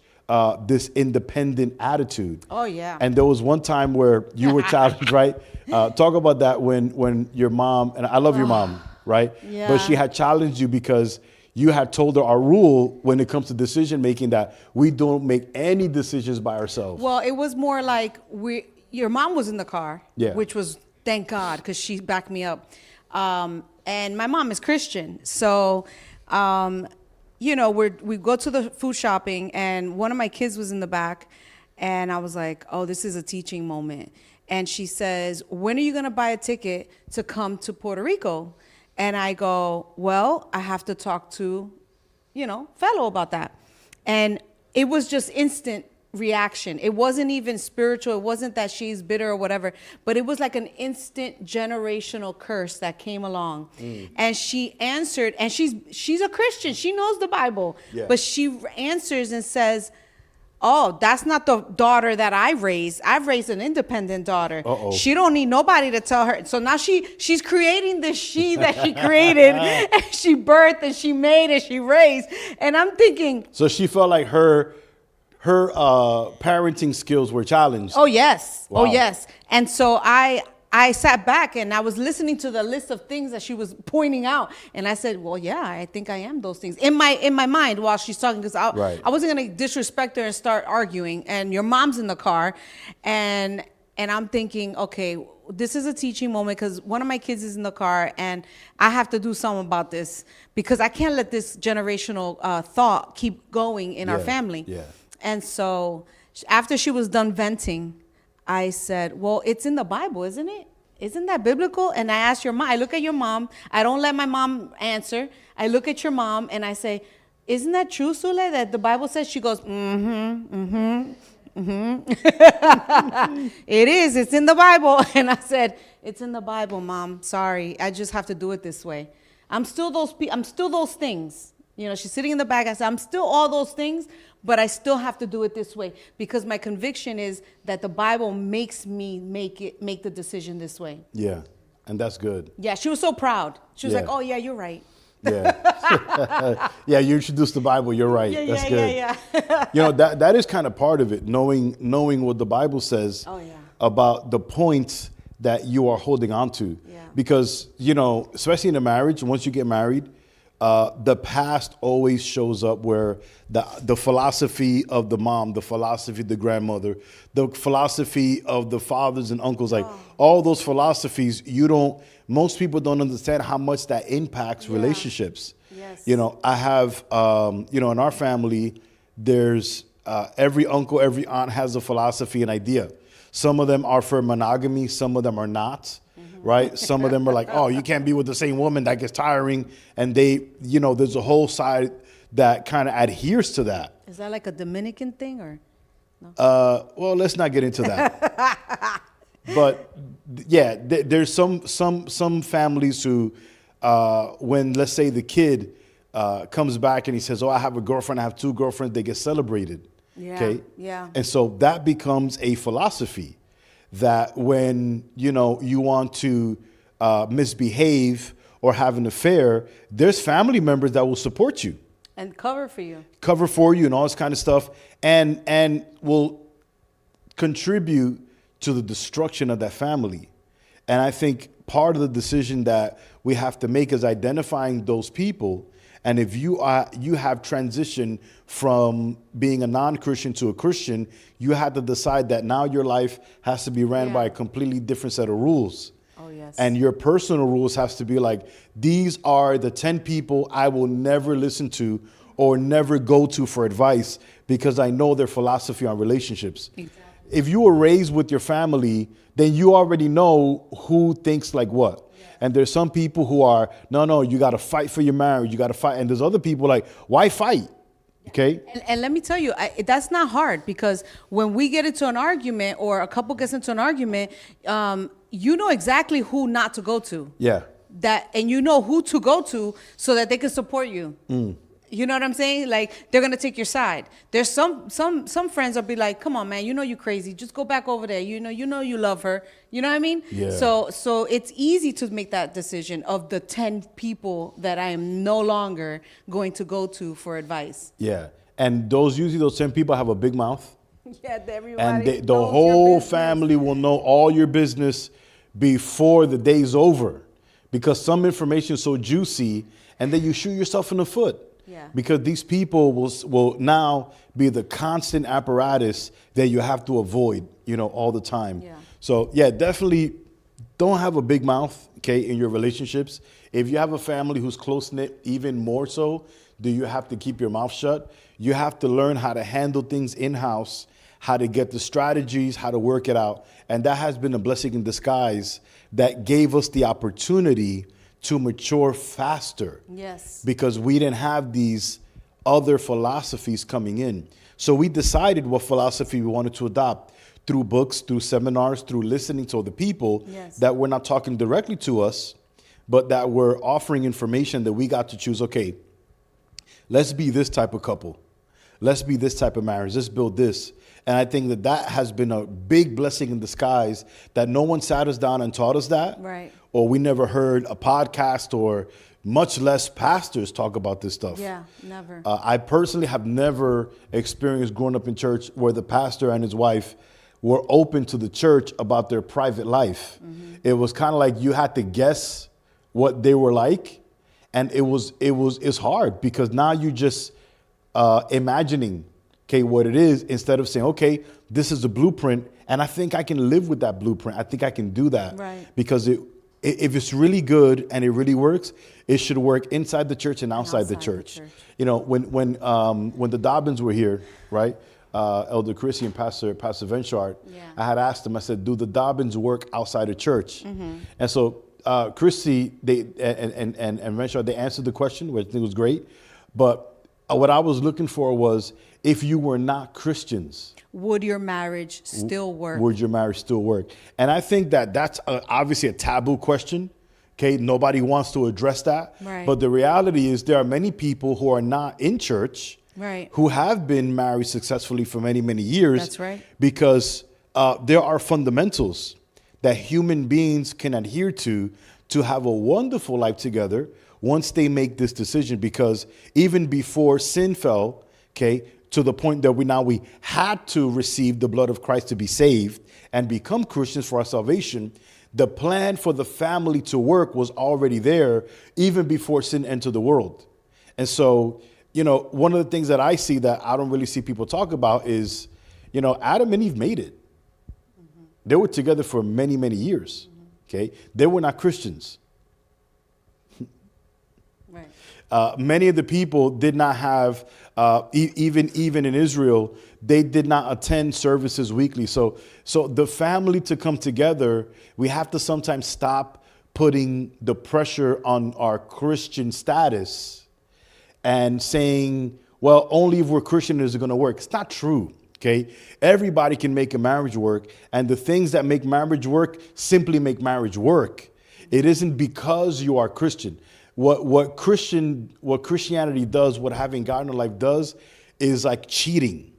this independent attitude.
Oh, yeah.
And there was one time where you were challenged, right? Talk about that when your mom, and I love your mom, right?
Yeah.
But she had challenged you because you had told her our rule when it comes to decision making, that we don't make any decisions by ourselves.
Well, it was more like your mom was in the car,
Yeah.
which was, thank God, because she backed me up. And my mom is Christian. So, you know, we go to the food shopping, and one of my kids was in the back, and I was like, oh, this is a teaching moment. And she says, when are you going to buy a ticket to come to Puerto Rico? And I go, well, I have to talk to, you know, fellow about that. And it was just instant reaction. It wasn't even spiritual. It wasn't that she's bitter or whatever, but it was like an instant generational curse that came along. And she answered, and she's a Christian. She knows the Bible,
Yeah.
but she answers and says, oh, that's not the daughter that I raised. I've raised an independent daughter.
Uh-oh.
She don't need nobody to tell her. So now she's creating this she that she created, and she birthed and she made and she raised. And I'm thinking,
So she felt like her parenting skills were challenged.
oh yes,
Wow.
oh yes. And so I sat back and I was listening to the list of things that she was pointing out, and I said, well, yeah, I think I am those things in my mind while she's talking, because
Right.
I wasn't gonna disrespect her and start arguing. And your mom's in the car, and I'm thinking, okay, this is a teaching moment, because one of my kids is in the car, and I have to do something about this, because I can't let this generational thought keep going in our
Yeah,
family.
yeah.
And so after she was done venting, I said, well, it's in the Bible, isn't it? Isn't that biblical? And I asked your mom, I look at your mom. I don't let my mom answer. I look at your mom and I say, isn't that true, Sule, that the Bible says? She goes, it is. It's in the Bible. And I said, it's in the Bible, Mom. Sorry. I just have to do it this way. I'm still those things. You know, she's sitting in the back. I said, I'm still all those things, but I still have to do it this way, because my conviction is that the Bible makes me make the decision this way.
Yeah, and that's good.
Yeah, she was so proud. She was
Yeah.
like, oh, yeah, you're right.
Yeah. Yeah, you introduced the Bible. You're right. That's good.
Yeah.
You know, that is kind of part of it, knowing what the Bible says
Oh, yeah.
about the points that you are holding on to.
Yeah.
Because, you know, especially in a marriage, once you get married, the past always shows up, where the philosophy of the mom, the philosophy of the grandmother, the philosophy of the fathers and uncles, like all those philosophies, most people don't understand how much that impacts relationships.
Yes.
You know, I have, you know, in our family, there's every uncle, every aunt has a philosophy and idea. Some of them are for monogamy, some of them are not. Right? Some of them are like, oh, you can't be with the same woman, that gets tiring. And they, you know, there's a whole side that kind of adheres to that.
Is that like a Dominican thing, or?
Well, let's not get into that. But yeah, there's some families who, when, let's say, the kid comes back and he says, oh, I have a girlfriend, I have two girlfriends, they get celebrated.
Yeah,
Okay?
yeah.
And so that becomes a philosophy, that when, you know, you want to misbehave or have an affair, there's family members that will support you,
And cover for you.
cover for you and all this kind of stuff, and will contribute to the destruction of that family. And I think part of the decision that we have to make is identifying those people. And if you have transitioned from being a non-Christian to a Christian, you have to decide that now your life has to be ran by a completely different set of rules.
Oh, yes.
And your personal rules has to be like, these are the 10 people I will never listen to or never go to for advice, because I know their philosophy on relationships.
Exactly.
If you were raised with your family, then you already know who thinks like what. And there's some people who are, no, you got to fight for your marriage. You got to fight. And there's other people like, why fight? Okay.
And let me tell you, that's not hard, because when we get into an argument, or a couple gets into an argument, you know exactly who not to go to.
Yeah.
And you know who to go to so that they can support you. You know what I'm saying? Like, they're gonna take your side. There's some friends will be like, "Come on, man, you know you crazy. Just go back over there. You know you love her." You know what I mean?
Yeah.
So it's easy to make that decision of the 10 people that I am no longer going to go to for advice.
Yeah. And usually those 10 people have a big mouth.
Yeah, everybody
And the
knows your
whole
business.
family will know all your business before the day's over, because some information is so juicy, and then you shoot yourself in the foot.
Yeah.
Because these people will now be the constant apparatus that you have to avoid, all the time.
Yeah.
So yeah, definitely don't have a big mouth, okay, in your relationships. If you have a family who's close knit, even more so, do you have to keep your mouth shut? You have to learn how to handle things in-house, how to get the strategies, how to work it out. And that has been a blessing in disguise that gave us the opportunity to mature faster.
Yes.
Because we didn't have these other philosophies coming in. So we decided what philosophy we wanted to adopt through books, through seminars, through listening to other people
Yes.
that were not talking directly to us, but that were offering information that we got to choose. Okay, let's be this type of couple. Let's be this type of marriage. Let's build this. And I think that has been a big blessing in disguise, that no one sat us down and taught us that.
Right.
Or we never heard a podcast, or much less pastors talk about this stuff.
Yeah, never.
I personally have never experienced growing up in church where the pastor and his wife were open to the church about their private life. Mm-hmm. It was kind of like you had to guess what they were like. And it's hard, because now you just imagining, okay, what it is, instead of saying, okay, this is the blueprint, and I think I can live with that blueprint. I think I can do that.
Right.
Because if it's really good and it really works, it should work inside the church and outside the church. When the Dobbins were here, right? Elder Chrissy and Pastor Venchard,
Yeah.
I had asked them, I said, do the Dobbins work outside of church?
Mm-hmm.
And so Chrissy and Venchard, they answered the question, which I think was great. But what I was looking for was, if you were not Christians,
Would your marriage still work?
would your marriage still work? And I think that's obviously a taboo question. Okay, nobody wants to address that.
Right.
But the reality is, there are many people who are not in church,
Right.
who have been married successfully for many, many years.
That's right.
Because there are fundamentals that human beings can adhere to have a wonderful life together once they make this decision. Because even before sin fell, okay, to the point that we had to receive the blood of Christ to be saved and become Christians for our salvation, the plan for the family to work was already there even before sin entered the world. And so, one of the things that I see that I don't really see people talk about is, Adam and Eve made it. Mm-hmm. They were together for many, many years. Mm-hmm. Okay. They were not Christians.
Right.
Many of the people did not have, even in Israel, they did not attend services weekly. So the family to come together, we have to sometimes stop putting the pressure on our Christian status and saying, well, only if we're Christian is it going to work. It's not true. Okay. Everybody can make a marriage work, and the things that make marriage work simply make marriage work. It isn't because you are Christian. What Christianity does, what having God in your life does, is like cheating.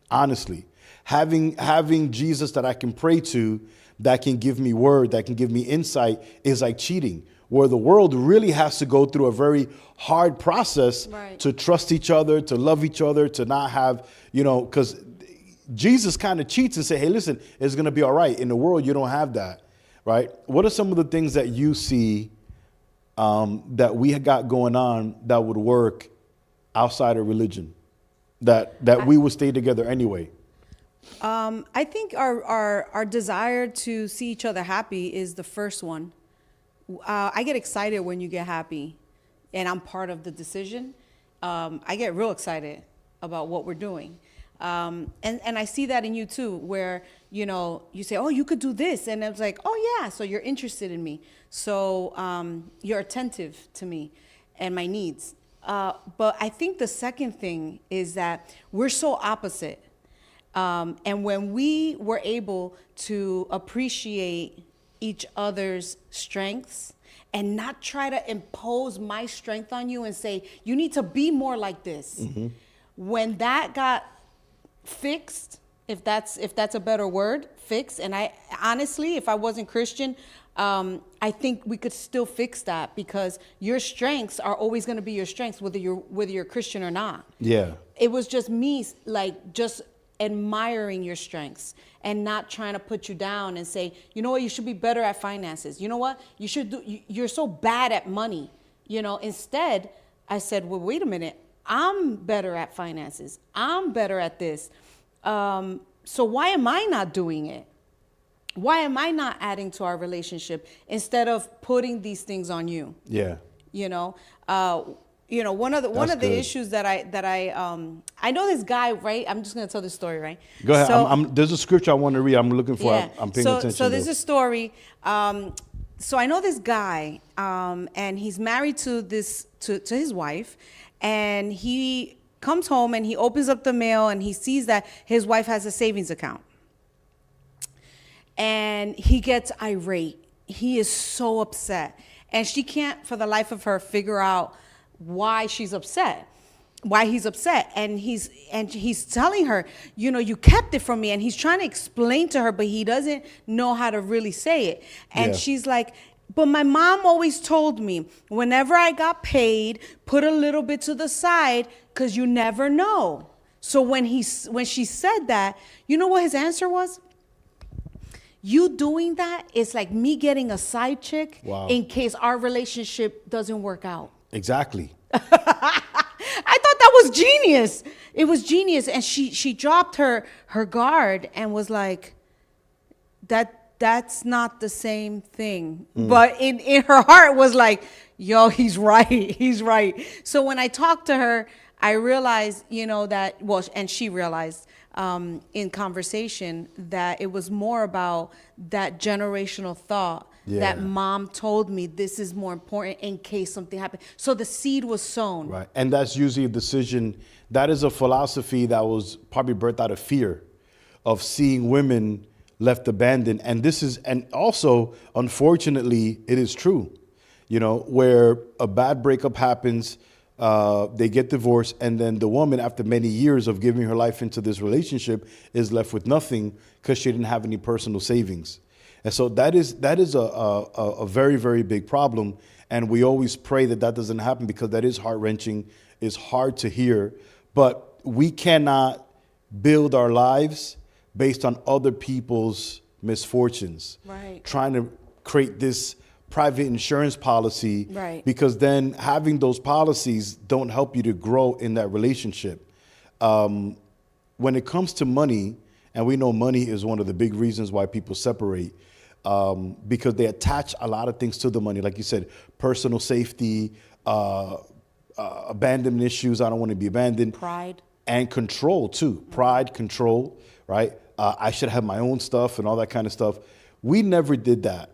Honestly, having Jesus that I can pray to, that can give me word, that can give me insight, is like cheating. Where the world really has to go through a very hard process,
Right.
to trust each other, to love each other, to not have, because Jesus kind of cheats and say, hey, listen, it's going to be all right. In the world, you don't have that, right? What are some of the things that you see that we got going on that would work outside of religion, that we would stay together anyway?
I think our desire to see each other happy is the first one. I get excited when you get happy, and I'm part of the decision. I get real excited about what we're doing. And I see that in you too, where, you say, oh, you could do this. And it's like, oh yeah, so you're interested in me. So you're attentive to me and my needs. But I think the second thing is that we're so opposite. And when we were able to appreciate each other's strengths and not try to impose my strength on you and say, you need to be more like this. When that got fixed, if that's a better word, fixed, and I honestly, if I wasn't Christian, I think we could still fix that, because your strengths are always going to be your strengths, whether you're Christian or not.
Yeah.
It was just me, like, just admiring your strengths and not trying to put you down and say, you know what, you should be better at finances. You know what, you should do. You're so bad at money. Instead, I said, well, wait a minute. I'm better at finances. I'm better at this. So why am I not doing it? Why am I not adding to our relationship instead of putting these things on you?
Yeah.
One of
That's
the
good.
issues that I know this guy, right? I'm just going to tell this story, right?
Go ahead.
So,
There's a scripture I want to read. I'm looking for.
yeah.
I'm paying
so,
attention.
So there's
though.
a story. So I know this guy, and he's married to his wife, and he comes home and he opens up the mail and he sees that his wife has a savings account. And he gets irate. He is so upset. And she can't, for the life of her, figure out why he's upset. And he's telling her, you kept it from me. And he's trying to explain to her, but he doesn't know how to really say it. And
Yeah.
she's like, but my mom always told me, whenever I got paid, put a little bit to the side, because you never know. So when she said that, you know what his answer was? You doing that is like me getting a side chick.
Wow.
In case our relationship doesn't work out.
Exactly.
I thought that was genius. It was genius. And she dropped her guard and was like, that's not the same thing. But in her heart was like, yo, he's right. He's right. So when I talked to her, I realized, and she realized in conversation that it was more about that generational thought.
Yeah.
That mom told me this is more important in case something happened. So the seed was sown.
Right. And that's usually a decision. That is a philosophy that was probably birthed out of fear of seeing women left abandoned. And also, unfortunately, it is true, where a bad breakup happens, they get divorced, and then the woman, after many years of giving her life into this relationship, is left with nothing because she didn't have any personal savings. And so that is a very, very big problem. And we always pray that doesn't happen, because that is heart-wrenching, is hard to hear. But we cannot build our lives based on other people's misfortunes.
Right.
Trying to create this private insurance policy.
Right.
Because then having those policies don't help you to grow in that relationship. When it comes to money, and we know money is one of the big reasons why people separate, because they attach a lot of things to the money. Like you said, personal safety, abandonment issues. I don't want to be abandoned.
Pride.
And control too. Pride, control, right? I should have my own stuff and all that kind of stuff. We never did that,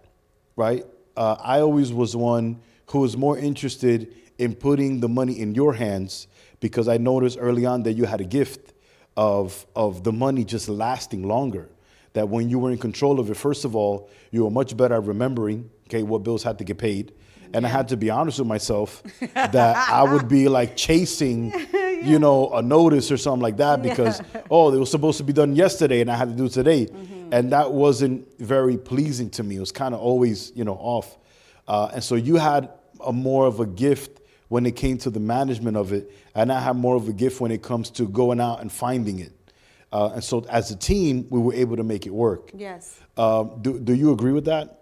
right? I always was one who was more interested in putting the money in your hands, because I noticed early on that you had a gift of the money just lasting longer. That when you were in control of it, first of all, you were much better at remembering, what bills had to get paid. And I had to be honest with myself that I would be like chasing, a notice or something like that, because, it was supposed to be done yesterday and I had to do it today. Mm-hmm. And that wasn't very pleasing to me. It was kind of always, off. And so you had more of a gift when it came to the management of it. And I have more of a gift when it comes to going out and finding it. And so as a team, we were able to make it work.
Yes.
Do you agree with that?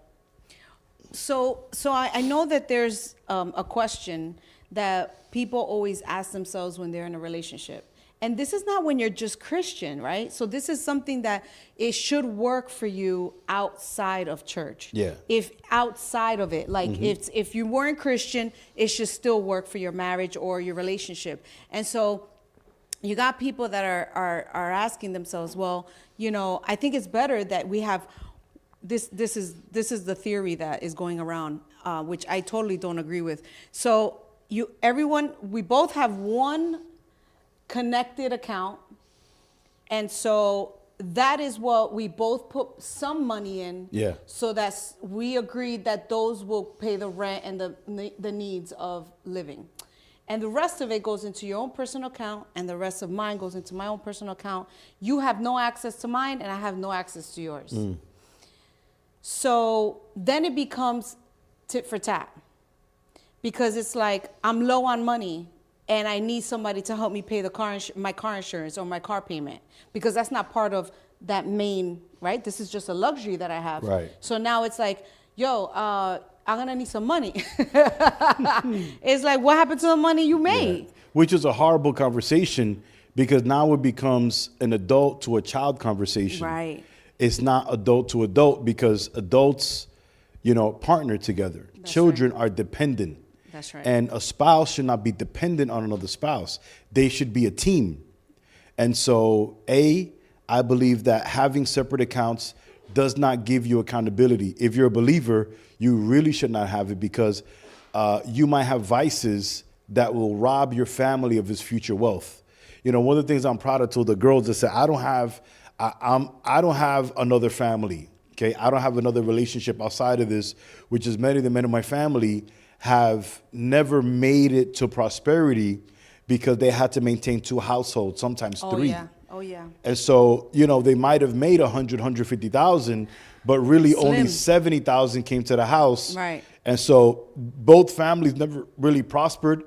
So I know that there's a question that people always ask themselves when they're in a relationship. And this is not when you're just Christian, right? So this is something that it should work for you outside of church.
Yeah.
If outside of it, like if you weren't Christian, it should still work for your marriage or your relationship. And so you got people that are asking themselves, well, I think it's better that we have this is the theory that is going around, which I totally don't agree with. So we both have one connected account, and so that is what we both put some money in.
Yeah.
So that we agreed that those will pay the rent and the needs of living. And the rest of it goes into your own personal account, and the rest of mine goes into my own personal account. You have no access to mine, and I have no access to yours. So then it becomes tit for tat. Because it's like, I'm low on money, and I need somebody to help me pay the my car insurance or my car payment. Because that's not part of that main, right? This is just a luxury that I have.
Right.
So now it's like, yo, I'm gonna need some money. It's like, what happened to the money you made?
Yeah. Which is a horrible conversation, because now it becomes an adult to a child conversation.
Right.
It's not adult to adult, because adults, partner together. Children are dependent.
That's right.
And a spouse should not be dependent on another spouse. They should be a team. And so, I believe that having separate accounts does not give you accountability. If you're a believer, you really should not have it, because you might have vices that will rob your family of its future wealth. One of the things I'm proud of to the girls is that I don't have another family. Okay, I don't have another relationship outside of this, which is many of the men in my family have never made it to prosperity because they had to maintain 2 households, sometimes 3.
Oh yeah.
And so, they might have made 150,000, but really only
Slim.
70,000 came to the house.
Right.
And so both families never really prospered,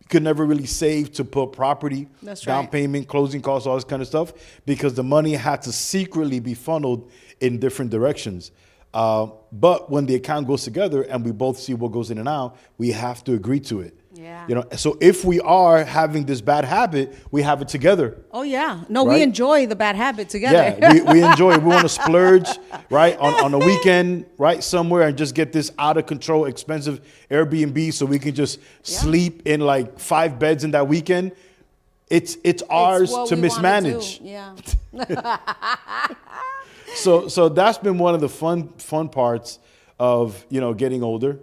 could never really save to put property,
That's
down
right.
payment, closing costs, all this kind of stuff, because the money had to secretly be funneled in different directions. But when the account goes together and we both see what goes in and out, we have to agree to it.
Yeah.
So if we are having this bad habit, we have it together.
Oh yeah. No,
Right?
we enjoy the bad habit together.
Yeah, we enjoy it. We want to splurge, right, on a weekend, right, somewhere, and just get this out of control, expensive Airbnb so we can just sleep in like 5 beds in that weekend. It's ours
what
to
we wanna
mismanage.
do. Yeah.
So that's been one of the fun parts of getting older,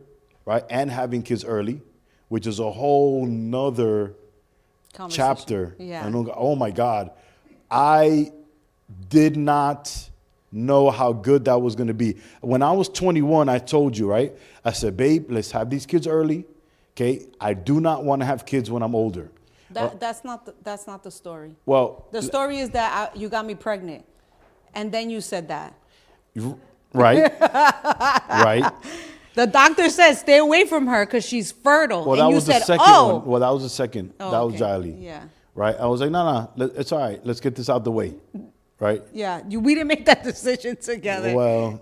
right, and having kids early, which is a whole nother
Conversation.
chapter.
Yeah.
And oh my God, I did not know how good that was going to be. When I was 21, I told you, right? I said, babe, let's have these kids early. Okay. I do not want to have kids when I'm older.
That's not the story.
Well,
The story is that you got me pregnant, and then you said that.
right. Right.
The doctor said stay away from her because she's fertile.
Well,
and
that
you
was the
said,
second
oh.
one. Well, that was the second.
Oh,
that was
okay.
Jiley.
Yeah.
Right. I was like, no, it's all right. Let's get this out the way. Right.
Yeah, we didn't make that decision together.
Well,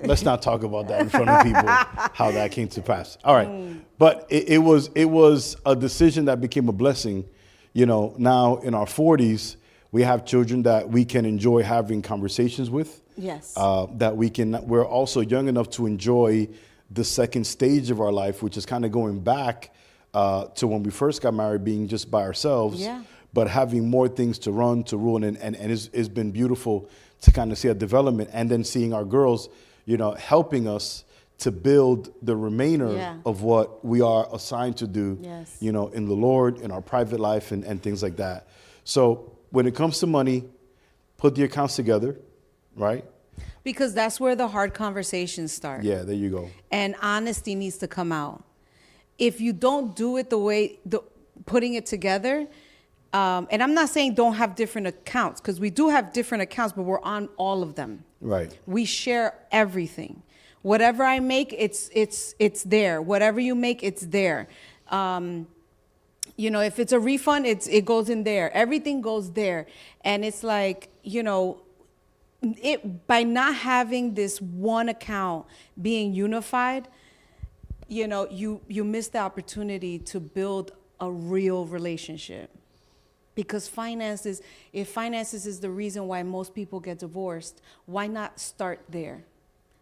let's not talk about that in front of people, how that came to pass. All right. But it was a decision that became a blessing. Now in our 40s, we have children that we can enjoy having conversations with.
Yes.
We're also young enough to enjoy the second stage of our life, which is kind of going back to when we first got married, being just by ourselves.
Yeah.
But having more things to run, to rule, and it's been beautiful to kind of see a development, and then seeing our girls, helping us to build the remainder of what we are assigned to do,
Yes.
in the Lord, in our private life, and things like that. So when it comes to money, put the accounts together, right?
Because that's where the hard conversations start.
Yeah, there you go.
And honesty needs to come out. If you don't do it putting it together, and I'm not saying don't have different accounts, because we do have different accounts, but we're on all of them.
Right.
We share everything. Whatever I make, it's there. Whatever you make, it's there. If it's a refund, it goes in there. Everything goes there. And it's like, by not having this one account being unified, you miss the opportunity to build a real relationship. Because if finances is the reason why most people get divorced, why not start there?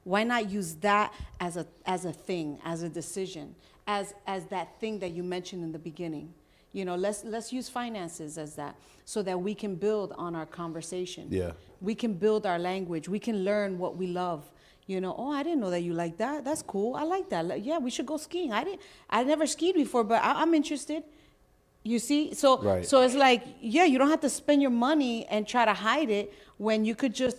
Why not use that as a thing, as a decision, as that thing that you mentioned in the beginning? Let's use finances as that, so that we can build on our conversation.
Yeah.
We can build our language. We can learn what we love. Oh, I didn't know that you like that. That's cool. I like that. Yeah, we should go skiing. I never skied before, but I'm interested. You see? So
Right.
so it's like, yeah, you don't have to spend your money and try to hide it when you could just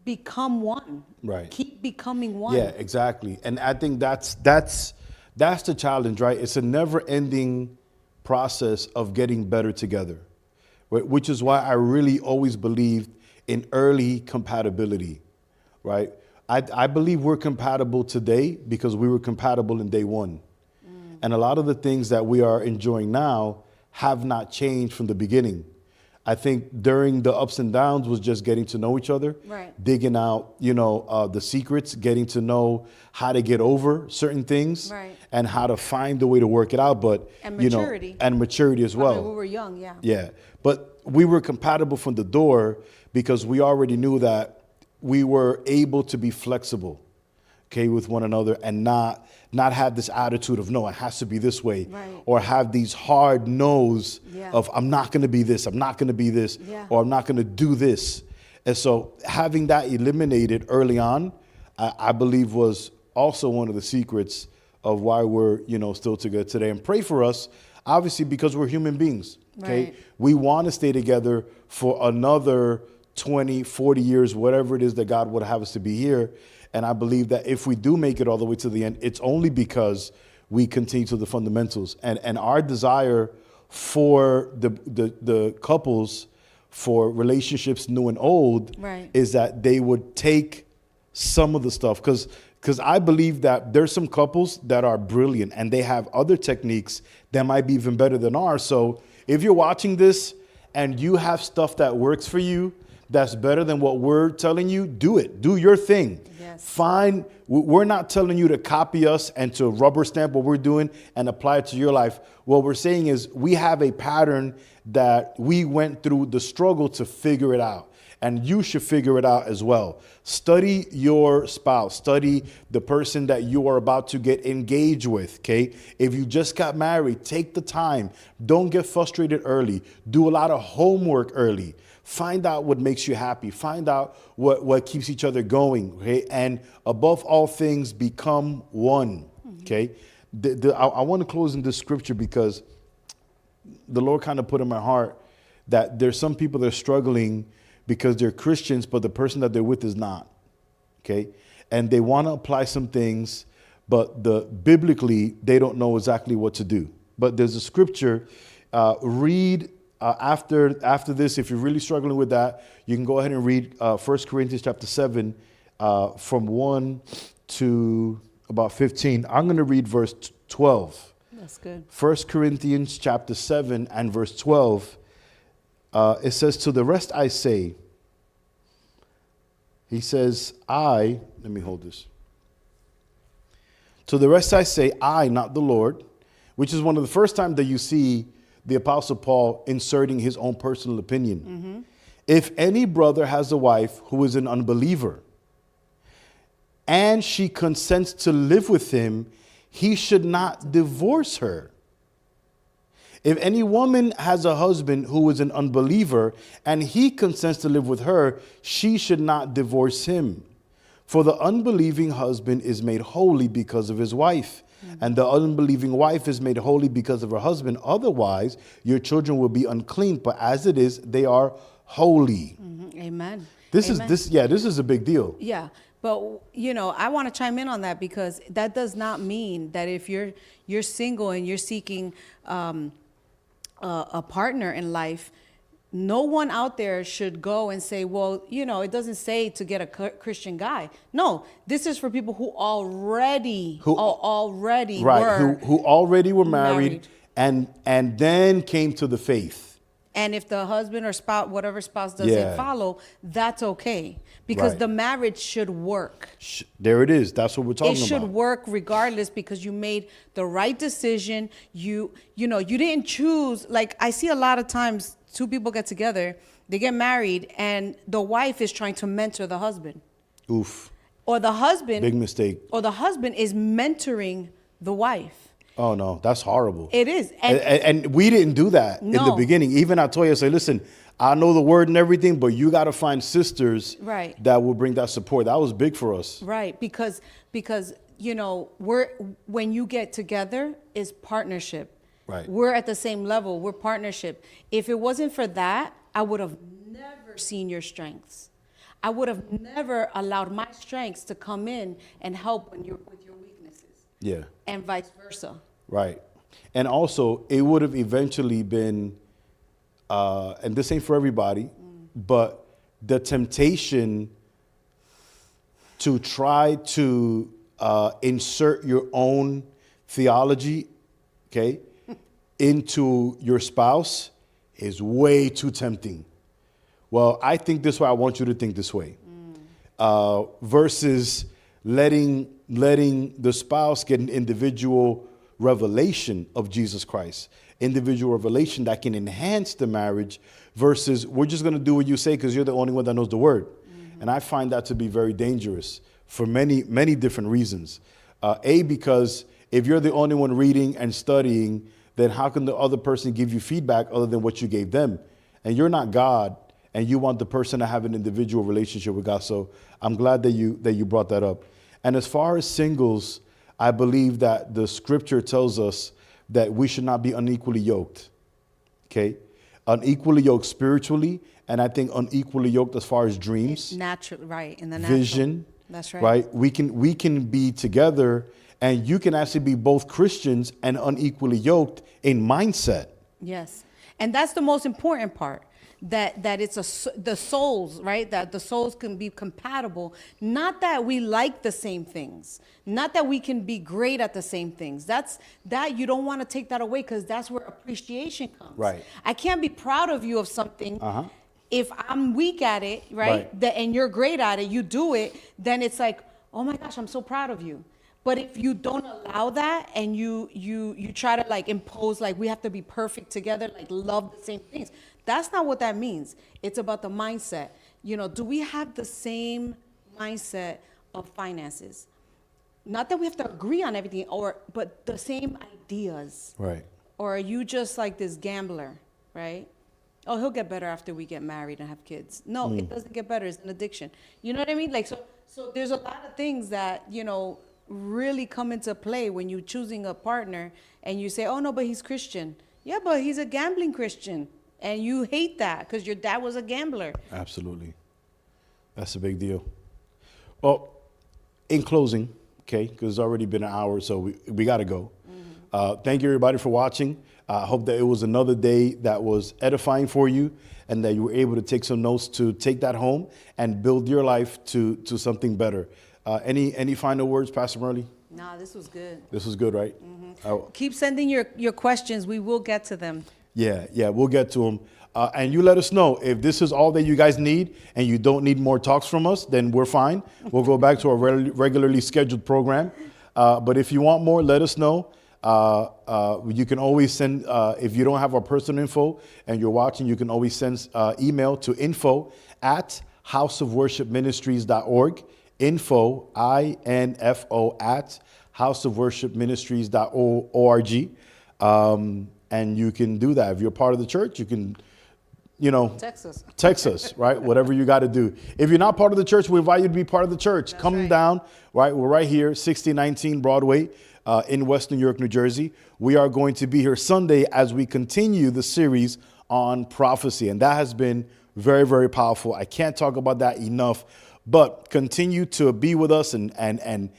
become one.
Right.
Keep becoming one.
Yeah, exactly. And I think that's the challenge, right? It's a never-ending process of getting better together, which is why I really always believed in early compatibility, right? I believe we're compatible today because we were compatible in day one. And a lot of the things that we are enjoying now have not changed from the beginning. I think during the ups and downs was just getting to know each other,
Right.
digging out, the secrets, getting to know how to get over certain things,
Right.
and how to find a way to work it out. But
And maturity.
and maturity as well.
I mean, we were young, yeah.
Yeah, but we were compatible from the door because we already knew that we were able to be flexible, okay, with one another, and not have this attitude of no, it has to be this way,
Right.
or have these hard no's
Yeah.
of I'm not going to be this, I'm not going to be this,
Yeah.
or I'm not going to do this. And so having that eliminated early on, I believe was also one of the secrets of why we're still together today. And pray for us, obviously, because we're human beings. Okay,
Right.
we want to stay together for another 20, 40 years, whatever it is that God would have us to be here. And I believe that if we do make it all the way to the end, it's only because we continue to the fundamentals. And our desire for the couples, for relationships new and old,
Right.
is that they would take some of the stuff. Because I believe that there's some couples that are brilliant and they have other techniques that might be even better than ours. So if you're watching this and you have stuff that works for you, that's better than what we're telling you, do it. Do your thing.
Yes.
We're not telling you to copy us and to rubber stamp what we're doing and apply it to your life. What we're saying is we have a pattern that we went through the struggle to figure it out. And you should figure it out as well. Study your spouse. Study the person that you are about to get engaged with, okay? If you just got married, take the time. Don't get frustrated early. Do a lot of homework early. Find out what makes you happy. Find out what keeps each other going, okay? And above all things, become one, okay? I want to close in this scripture because the Lord kind of put in my heart that there's some people that are struggling because they're Christians, but the person that they're with is not, okay? And they want to apply some things, but biblically, they don't know exactly what to do. But there's a scripture, read after this, if you're really struggling with that, you can go ahead and read 1 Corinthians chapter 7 from 1 to about 15. I'm going to read verse 12.
That's good.
1 Corinthians chapter 7 and verse 12. It says, to the rest I say, he says, let me hold this. To the rest I say, I, not the Lord, which is one of the first times that you see the Apostle Paul inserting his own personal opinion. Mm-hmm. If any brother has a wife who is an unbeliever and she consents to live with him, he should not divorce her. If any woman has a husband who is an unbeliever and he consents to live with her, she should not divorce him. For the unbelieving husband is made holy because of his wife, and the unbelieving wife is made holy because of her husband. Otherwise, your children will be unclean, but as it is, they are holy.
Mhm. Amen.
This
Amen.
is a big deal.
Yeah, but I want to chime in on that because that does not mean that if you're single and you're seeking a partner in life, no one out there should go and say, well, it doesn't say to get a Christian guy. No, this is for people who already
Right, who already were married. and then came to the faith.
And if the husband or spouse, whatever spouse doesn't follow, that's okay. Because
Right.
the marriage should work.
There it is. That's what we're talking
It should
about.
work regardless because you made the right decision. You didn't choose. Like I see a lot of times two people get together, they get married, and the wife is trying to mentor the husband.
Oof.
Or the husband.
Big mistake.
Or the husband is mentoring the wife.
Oh, no. That's horrible.
It is.
And we didn't do that in the
No.
beginning. Even I told you, I said, listen, I know the word and everything, but you got to find sisters
Right.
that will bring that support. That was big for us.
Right, because when you get together is partnership.
Right.
We're at the same level. We're partnership. If it wasn't for that, I would have never seen your strengths. I would have never allowed my strengths to come in and help with your weaknesses.
Yeah.
And vice versa.
Right. And also, it would have eventually been, and this ain't for everybody, but the temptation to try to insert your own theology, okay, into your spouse is way too tempting. Well, I think this way, I want you to think this way. Versus letting the spouse get an individual revelation of Jesus Christ, individual revelation that can enhance the marriage, versus we're just going to do what you say because you're the only one that knows the word. And I find that to be very dangerous for many, many different reasons. Because if you're the only one reading and studying, then how can the other person give you feedback other than what you gave them? And you're not God, and you want the person to have an individual relationship with God. So I'm glad that you brought that up. And as far as singles, I believe that the scripture tells us that we should not be unequally yoked. Okay? Unequally yoked spiritually, and I think unequally yoked as far as dreams.
Natural, right, in the natural.
Vision.
That's right.
Right? We can be together, and you can actually be both Christians and unequally yoked in mindset.
Yes. And that's the most important part. That it's the souls, right? That the souls can be compatible. Not that we like the same things. Not that we can be great at the same things. That you don't want to take that away, because that's where appreciation comes.
Right.
I can't be proud of you of something if I'm weak at it, right?
Right.
And you're great at it, you do it, then it's like, oh my gosh, I'm so proud of you. But if you don't allow that, and you try to like impose, like we have to be perfect together, like love the same things, that's not what that means. It's about the mindset. You know, do we have the same mindset of finances? Not that we have to agree on everything, but the same ideas.
Right.
Or are you just like this gambler, right? Oh, he'll get better after we get married and have kids. No, it doesn't get better. It's an addiction. You know what I mean? Like, so there's a lot of things that, you know, really come into play when you're choosing a partner and you say, oh no, but he's Christian. Yeah, but he's a gambling Christian. And you hate that because your dad was a gambler.
Absolutely. That's a big deal. Well, in closing, okay, because it's already been an hour, so we got to go. Thank you, everybody, for watching. I hope that it was another day that was edifying for you, and that you were able to take some notes to take that home and build your life to something better. Any final words, Pastor Merle?
Nah, this was good.
This was good, right?
Keep sending your questions. We will get to them.
Yeah, we'll get to them. And you let us know if this is all that you guys need and you don't need more talks from us, then we're fine. We'll go back to our regularly scheduled program. But if you want more, let us know. You can always send, if you don't have our personal info and you're watching, you can always send email to info@houseofworshipministries.org. Info, INFO, @houseofworshipministries.org. And you can do that. If you're part of the church, you can, text us, right? Whatever you got to do. If you're not part of the church, we invite you to be part of the church.
That's
Come
right.
down, right? We're right here, 6019 Broadway in West New York, New Jersey. We are going to be here Sunday as we continue the series on prophecy. And that has been very, very powerful. I can't talk about that enough, but continue to be with us and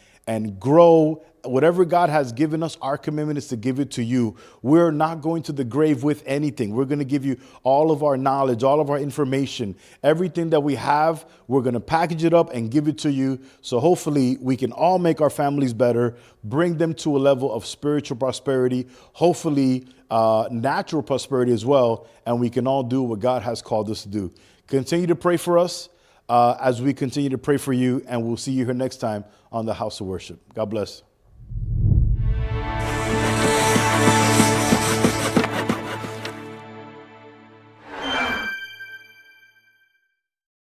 grow. Whatever God has given us, our commitment is to give it to you. We're not going to the grave with anything. We're going to give you all of our knowledge, all of our information, everything that we have. We're going to package it up and give it to you. So hopefully we can all make our families better, bring them to a level of spiritual prosperity, hopefully natural prosperity as well. And we can all do what God has called us to do. Continue to pray for us as we continue to pray for you. And we'll see you here next time on the House of Worship. God bless.